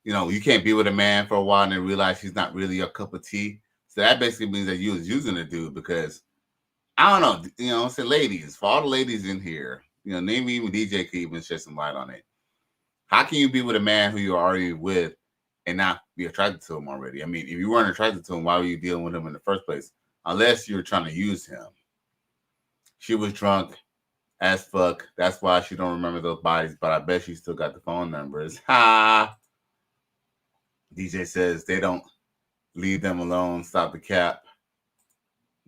you can't be with a man for a while and then realize she's not really your cup of tea. So that basically means that you was using the dude because, I don't know, say ladies, for all the ladies in here, name even DJ could even shed some light on it. How can you be with a man who you're already with and not be attracted to him already? I mean, if you weren't attracted to him, why were you dealing with him in the first place? Unless you were trying to use him. She was drunk as fuck. That's why she don't remember those bodies, but I bet she still got the phone numbers. Ha! DJ says they don't leave them alone. Stop the cap.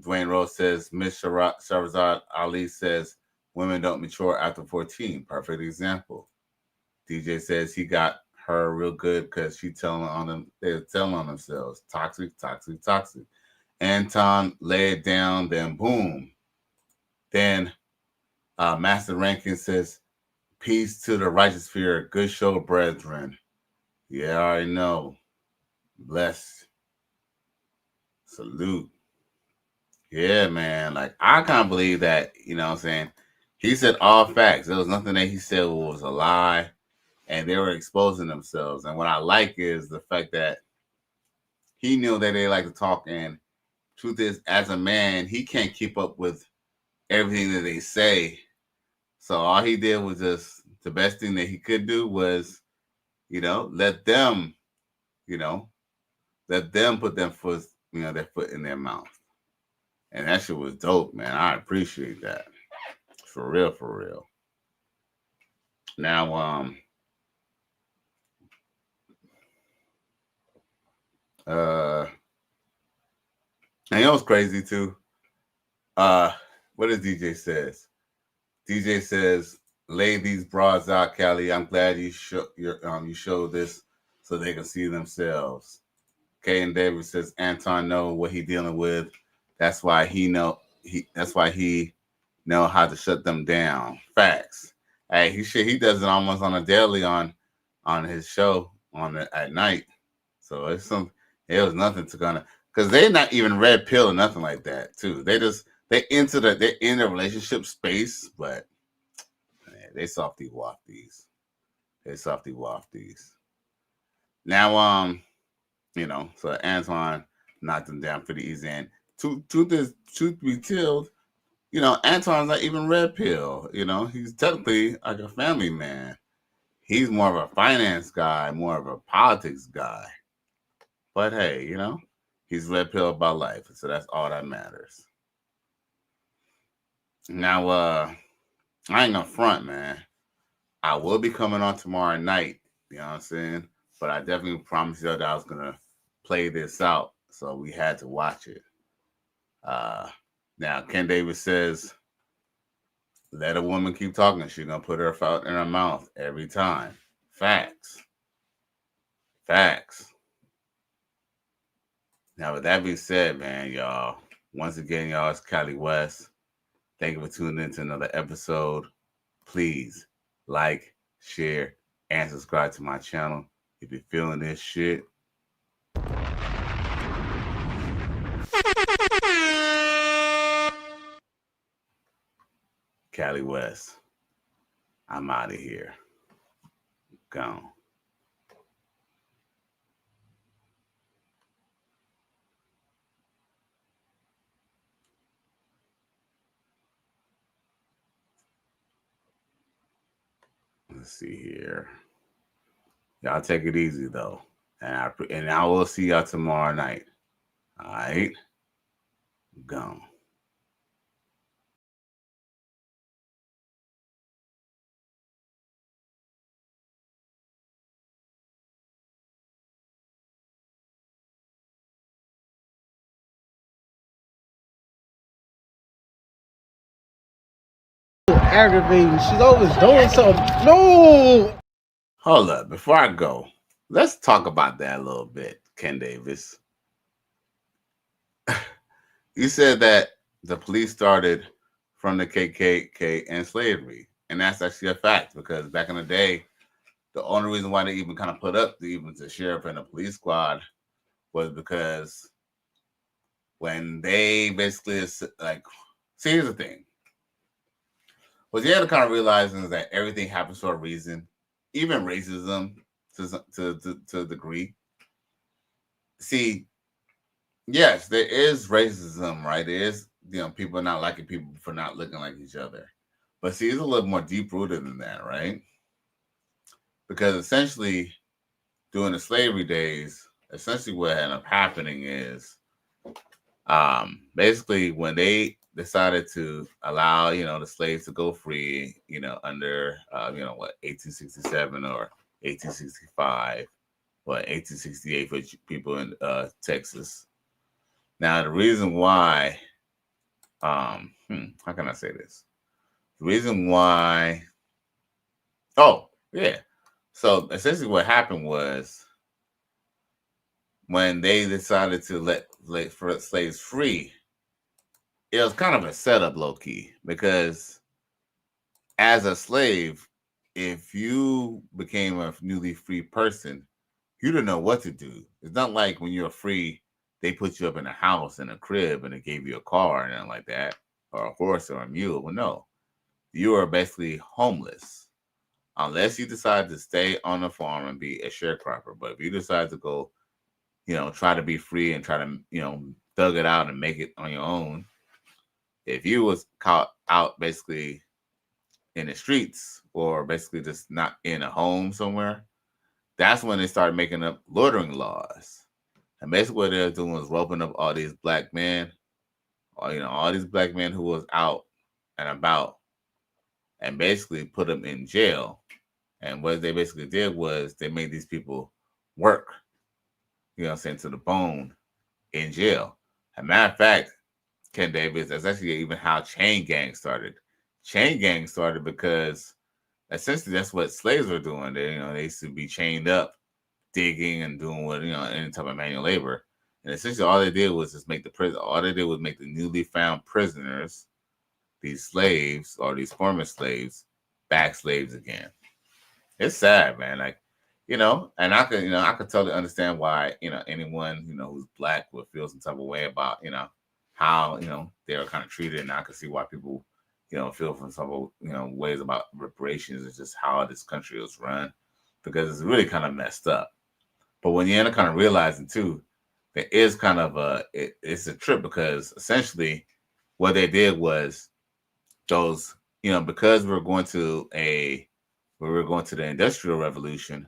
Dwayne Rose says Miss Shahrazad Ali says women don't mature after 14. Perfect example. DJ says he got her real good because they're telling on themselves. Toxic. Anton lay it down, then boom. Then Master Rankin says, peace to the righteous fear, good show, brethren. Yeah, I already know. Blessed. Salute. Yeah, man. Like, I can't believe that, you know what I'm saying? He said all facts. There was nothing that he said was a lie, and they were exposing themselves. And what I like is the fact that he knew that they like to talk. And truth is, as a man, he can't keep up with everything that they say. So all he did was just the best thing that he could do was, let them, you know, let them put their foot, their foot in their mouth. And that shit was dope, man. I appreciate that. For real, for real. Now, and it was crazy too. What does DJ says? DJ says, "Lay these broads out, Callie. I'm glad you showed this so they can see themselves." Kay and David says, "Anton know what he dealing with. That's why he know how to shut them down." Facts. Hey, he does it almost on a daily on his show at night. So it was nothing to because they're not even red pill or nothing like that too. They're in the relationship space, but man, they softy wafties. Now so Anton knocked him down pretty easy. And truth be told, Anton's not even red pill. He's technically like a family man. He's more of a finance guy, more of a politics guy. But hey, he's red pill about life. So that's all that matters. Now, I ain't gonna front, man. I will be coming on tomorrow night. You know what I'm saying? But I definitely promised you that I was gonna play this out. So we had to watch it. Now, Ken Davis says, let a woman keep talking. She's going to put her foot in her mouth every time. Facts. Now, with that being said, man, y'all, once again, y'all, it's Cali West. Thank you for tuning in to another episode. Please like, share, and subscribe to my channel if you're feeling this shit. Cali West. I'm out of here. Gone. Let's see here. Y'all take it easy though, and I will see y'all tomorrow night. All right, gone. Aggravating. She's always doing something. No. Hold up. Before I go, let's talk about that a little bit, Ken Davis. You said that the police started from the KKK and slavery, and that's actually a fact because back in the day, the only reason why they even kind of put up the sheriff and the police squad was because when they basically like, see, here's the thing. What you have to kind of realize is that everything happens for a reason, even racism to a degree. See, yes, there is racism, right? There is, people not liking people for not looking like each other. But see, it's a little more deep rooted than that, right? Because essentially, during the slavery days, essentially what ended up happening is basically when they decided to allow, the slaves to go free, under, 1867 or 1865, or 1868 for people in Texas. Now, the reason why, how can I say this? The reason why, oh, yeah. So essentially what happened was when they decided to let slaves free, it was kind of a setup, low key, because as a slave, if you became a newly free person, you didn't know what to do. It's not like when you're free, they put you up in a house in a crib and they gave you a car and anything like that, or a horse or a mule. Well, no, you are basically homeless unless you decide to stay on the farm and be a sharecropper. But if you decide to go, try to be free and try to, thug it out and make it on your own, if you was caught out basically in the streets or basically just not in a home somewhere, that's when they started making up loitering laws. And basically what they're doing was roping up all these black men, or, all these black men who was out and about, and basically put them in jail. And what they basically did was they made these people work, to the bone in jail. As a matter of fact, Ken Davis, that's actually even how chain gangs started. Chain gangs started because essentially that's what slaves were doing. They used to be chained up, digging and doing what, any type of manual labor. And essentially all they did was just make the newly found prisoners, these slaves or these former slaves, back slaves again. It's sad, man. Like, and I could totally understand why, anyone, who's black would feel some type of way about, how, they were kind of treated. And I could see why people, feel from some, ways about reparations and just how this country was run, because it's really kind of messed up. But when you end up kind of realizing too, there is kind of it's a trip, because essentially what they did was those, because we were going to the Industrial Revolution,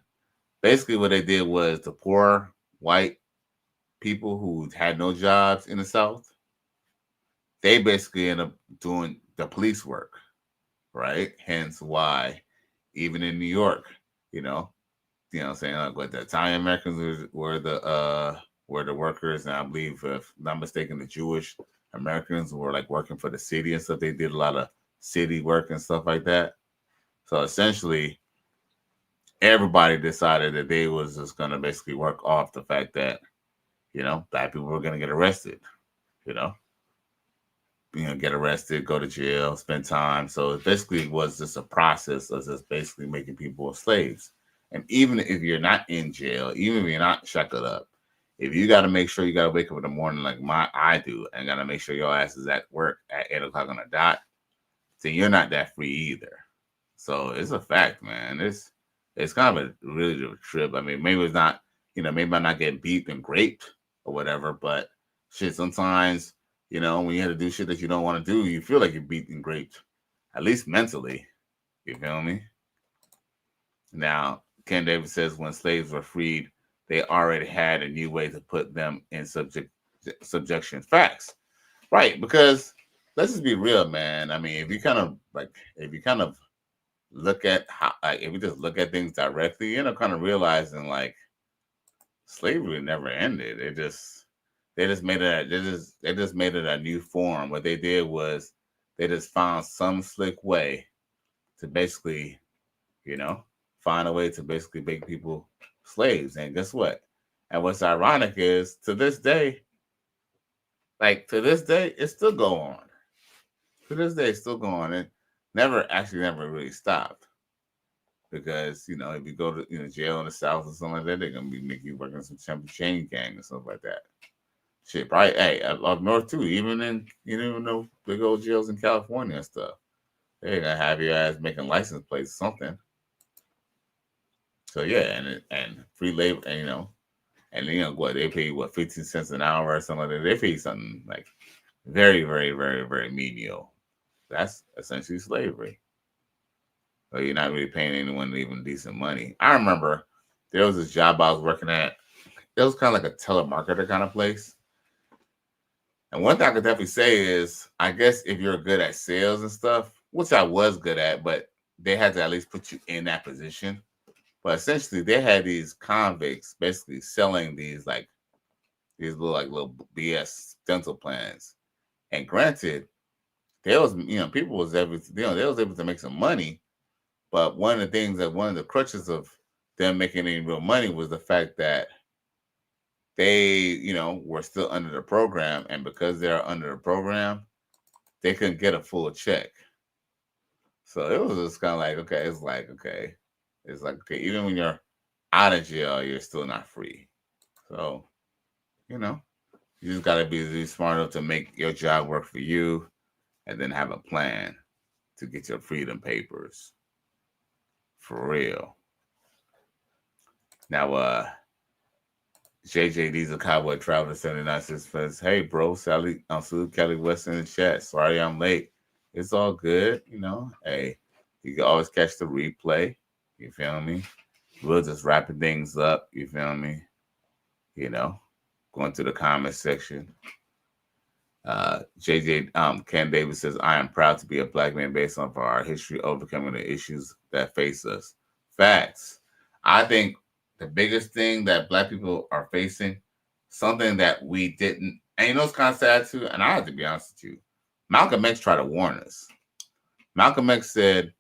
basically what they did was the poor white people who had no jobs in the South, they basically end up doing the police work, right? Hence why even in New York, what I'm saying, like the Italian Americans were the workers, and I believe, if I'm not mistaken, the Jewish Americans were like working for the city and stuff. They did a lot of city work and stuff like that. So essentially, everybody decided that they was just gonna basically work off the fact that, black people were gonna get arrested, get arrested, go to jail, spend time. So it basically was just a process of just basically making people slaves. And even if you're not in jail, even if you're not shackled up, if you got to make sure you got to wake up in the morning like I do, and got to make sure your ass is at work at 8 o'clock on the dot, then you're not that free either. So it's a fact, man. It's kind of a really a trip. I mean, maybe it's not, maybe I'm not getting beat and raped or whatever, but shit, sometimes, when you have to do shit that you don't want to do, you feel like you're beat and raped, at least mentally. You feel me? Now, Ken Davis says when slaves were freed, they already had a new way to put them in subjection. Facts. Right, because let's just be real, man. I mean, if you kind of look at how, like, if you just look at things directly, you end up kind of realizing like slavery never ended. They just made it a new form. What they did was they just found some slick way to basically, find a way to basically make people slaves. And guess what? And what's ironic is to this day, it's still going on. To this day, it's still going on. It never really stopped. Because, if you go to jail in the South or something like that, they're gonna be making you work in some chain gang and stuff like that. Shit, probably up north too, even in the big old jails in California and stuff. They're gonna have your ass making license plates or something. So yeah, and free labor, and what they pay, 15 cents an hour or something like that. They pay something like very, very, very, very menial. That's essentially slavery. So you're not really paying anyone even decent money. I remember there was this job I was working at. It was kind of like a telemarketer kind of place. And one thing I could definitely say is, I guess if you're good at sales and stuff, which I was good at, but they had to at least put you in that position. But essentially, they had these convicts basically selling these little BS dental plans. And granted, there was people was able to, they was able to make some money. But one of the crutches of them making any real money was the fact that they, were still under the program, and because they're under the program, they couldn't get a full check. So it was just kind of like, okay, it's like, okay, even when you're out of jail, you're still not free. So, you just got to be smart enough to make your job work for you and then have a plan to get your freedom papers. For real. Now, JJ Diesel Cowboy Traveler 79 says, hey, bro, Salute Kelly West in the chat. Sorry I'm late. It's all good, Hey, you can always catch the replay. You feel me? We're just wrapping things up. You feel me? Going to the comment section. Ken Davis says, I am proud to be a black man based on our history overcoming the issues that face us. Facts. I think the biggest thing that black people are facing, something that we didn't, and it's kind of sad too, and I have to be honest with you, Malcolm X tried to warn us. Malcolm X said,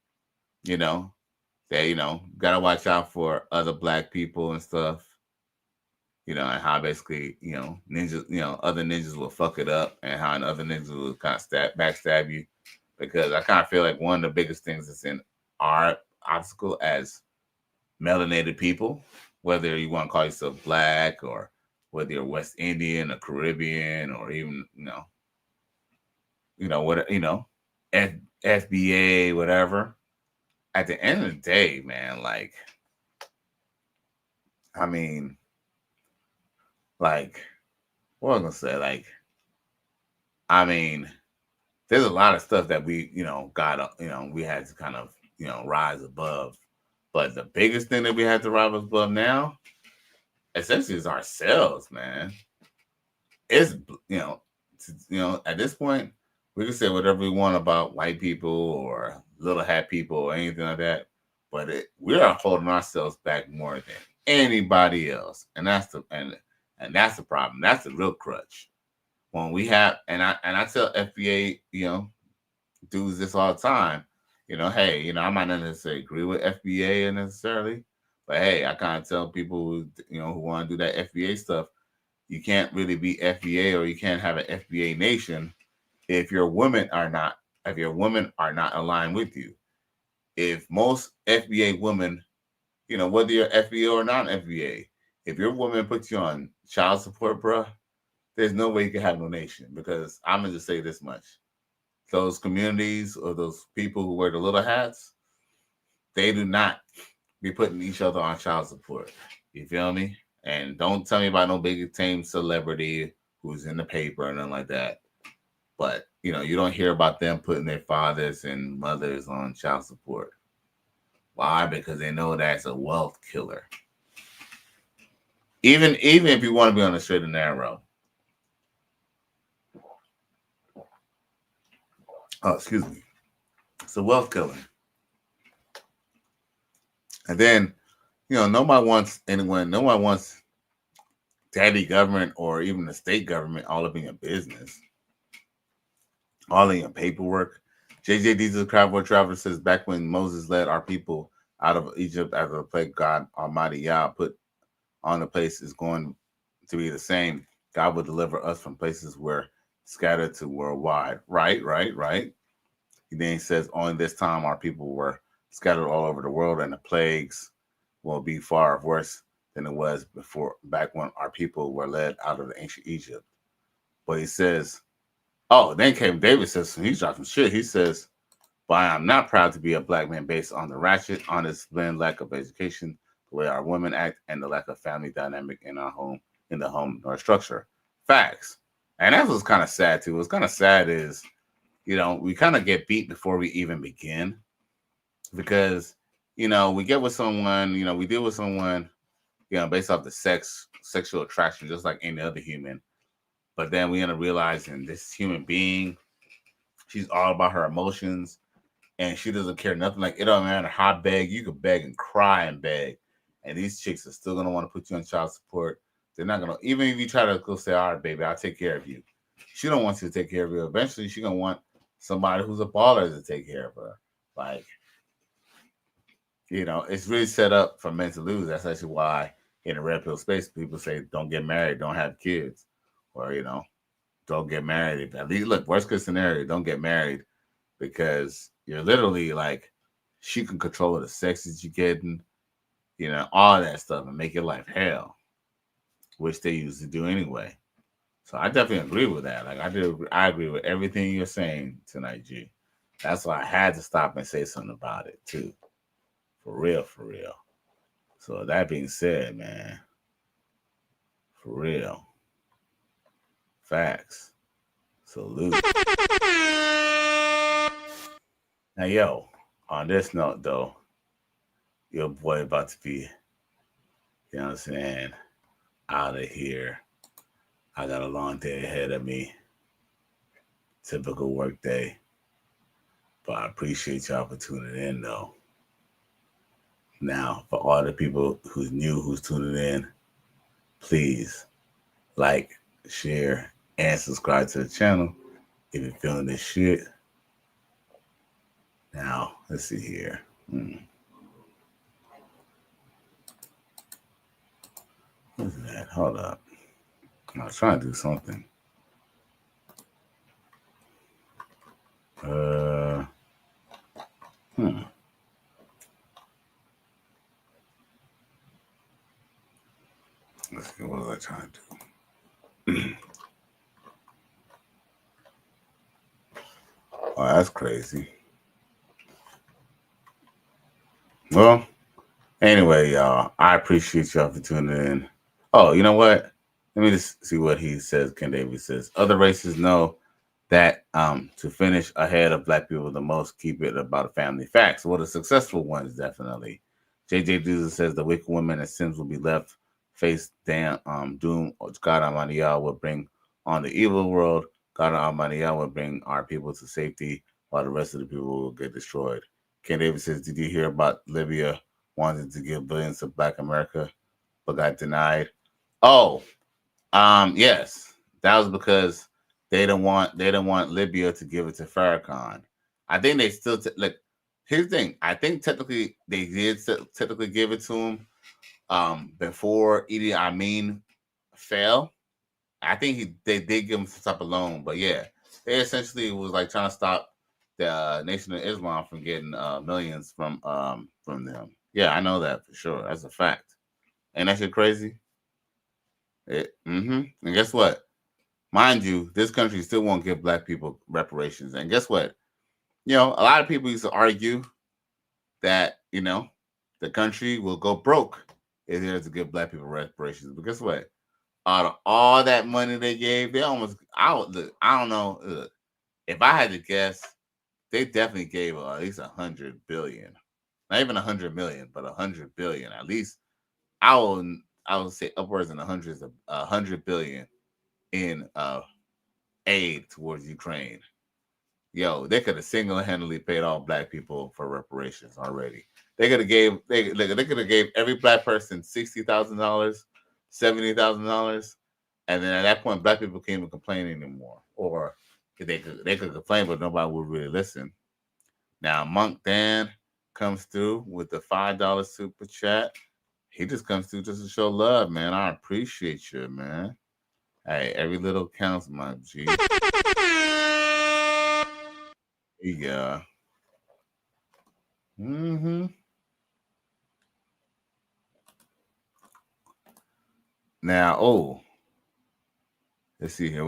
that, gotta watch out for other black people and stuff. And how basically, ninjas, other ninjas will fuck it up, and how other ninjas will kind of backstab you. Because I kind of feel like one of the biggest things that's in our obstacle as melanated people, whether you want to call yourself black or whether you're West Indian or Caribbean or even, FBA, whatever. At the end of the day, man, what was I gonna say? There's a lot of stuff that we, got, we had to kind of, rise above. But the biggest thing that we have to rise above now, essentially, is ourselves, man. It's, at this point, we can say whatever we want about white people or little hat people or anything like that, but we are holding ourselves back more than anybody else, and that's the problem. That's the real crutch. When we have, and I tell FBA, dudes this all the time. Hey, I might not necessarily agree with FBA necessarily, but hey, I kind of tell people who want to do that FBA stuff, you can't really be FBA or you can't have an FBA nation if your women are not aligned with you. If most FBA women, whether you're FBA or not FBA, if your woman puts you on child support, bruh, there's no way you can have no nation, because I'm gonna just say this much. Those communities or those people who wear the little hats, they do not be putting each other on child support. You feel me? And don't tell me about no big tame celebrity who's in the paper and nothing like that. But, you don't hear about them putting their fathers and mothers on child support. Why? Because they know that's a wealth killer. Even if you want to be on the straight and narrow. Oh, excuse me. It's a wealth killer. And then, nobody wants daddy government or even the state government all up in your business. All in your paperwork. JJ Diesel Cowboy Traveler says, back when Moses led our people out of Egypt after the plague, God Almighty Yah put on the place is going to be the same. God will deliver us from places where scattered to worldwide. Right. Then he says, only this time our people were scattered all over the world, and the plagues will be far worse than it was before, back when our people were led out of the ancient Egypt. But he says, then King David says, he's dropped some shit. He says, but I am not proud to be a black man based on the ratchet, honest blend, lack of education, the way our women act, and the lack of family dynamic in the home or structure. Facts. And that's what's kind of sad too. What's kind of sad is, we kind of get beat before we even begin, because, we get with someone, we deal with someone, based off the sexual attraction, just like any other human. But then we end up realizing this human being, she's all about her emotions, and she doesn't care nothing. Like, it don't matter how beg, you could beg and cry and beg, and these chicks are still gonna want to put you on child support. They're not gonna, even if you try to go say, all right, baby, I'll take care of you. She don't want you to take care of you. Eventually, she's gonna want somebody who's a baller to take care of her. Like, it's really set up for men to lose. That's actually why in the red pill space, people say, don't get married, don't have kids, or, don't get married. At least, look, worst case scenario, don't get married, because you're literally like, she can control the sex that you're getting. you know, all that stuff and make your life hell, which they used to do anyway. So I definitely agree with that. Like I agree with everything you're saying tonight, G. That's why I had to stop and say something about it too. For real, for real. So that being said, man, for real. Facts. Salute. Now, yo, on this note, though, your boy about to be, you know what I'm saying, out of here. I got a long day ahead of me. Typical work day. But I appreciate y'all for tuning in, though. Now, for all the people who's new, who's tuning in, please like, share, and subscribe to the channel if you're feeling this shit. Now, let's see here. What's that? Hold up. I was trying to do something. Let's see, what was I trying to do? Oh, that's crazy. Well, anyway, y'all, I appreciate y'all for tuning in. Oh, you know what? Let me just see what he says. Ken Davis says, other races know that to finish ahead of black people the most, keep it about family facts. Well, the successful ones, definitely. JJ Doozer says the wicked women and Sims will be left face down doom. God Almighty will bring on the evil world. God Almighty will bring our people to safety while the rest of the people will get destroyed. Ken Davis says, did you hear about Libya wanting to give billions to Black America but got denied? Oh, yes. That was because they don't want Libya to give it to Farrakhan. I think they still like. Here's the thing. I think technically they did technically give it to him before Idi Amin fell. I think they did give him some type of loan, but yeah, they essentially was like trying to stop the Nation of Islam from getting millions from them. Yeah, I know that for sure. That's a fact. Ain't that shit crazy? And guess what? Mind you, this country still won't give black people reparations. And guess what? You know, a lot of people used to argue that, you know, the country will go broke if they were to give black people reparations. But guess what? Out of all that money they gave, they almost, I don't know. If I had to guess, they definitely gave at least 100 billion. Not even 100 million, but 100 billion. At least I would say upwards in the hundreds of 100 billion in aid towards Ukraine. Yo, they could have single-handedly paid all black people for reparations already. They could have gave every black person $60,000, $70,000, and then at that point, black people can't even complain anymore. Or they could complain, but nobody would really listen. Now, Monk Dan comes through with the $5 super chat. He just comes through just to show love, man. I appreciate you, man. Hey, every little counts, my G. Yeah. Now, let's see here.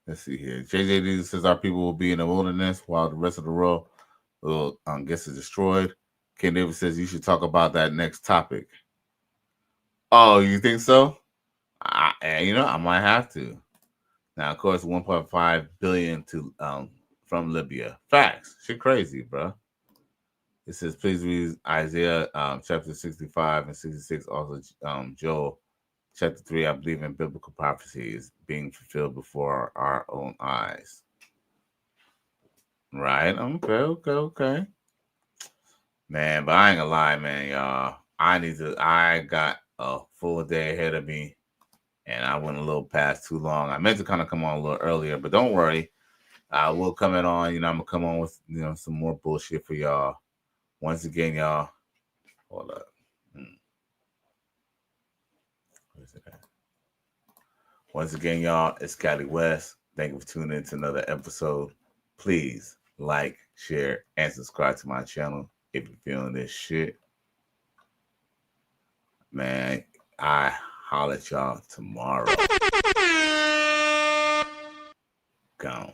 Let's see here. JJD says our people will be in the wilderness while the rest of the world will gets destroyed. Ken Davis says you should talk about that next topic. Oh, you think so? I might have to. Now, of course, 1.5 billion to from Libya. Facts. Shit crazy, bro. It says, please read Isaiah chapter 65 and 66. Also, Joel chapter 3. I believe in biblical prophecy is being fulfilled before our own eyes. Right? Okay. Man, but I ain't gonna lie, man, y'all. I got a full day ahead of me, and I went a little past too long. I meant to kind of come on a little earlier, but don't worry. I will come in on, I'm gonna come on with some more bullshit for y'all. Once again, y'all, hold up. Where's it at? Once again, y'all, it's Scotty West. Thank you for tuning in to another episode. Please like, share, and subscribe to my channel if you're feeling this shit. Man, I holler at y'all tomorrow. Gone.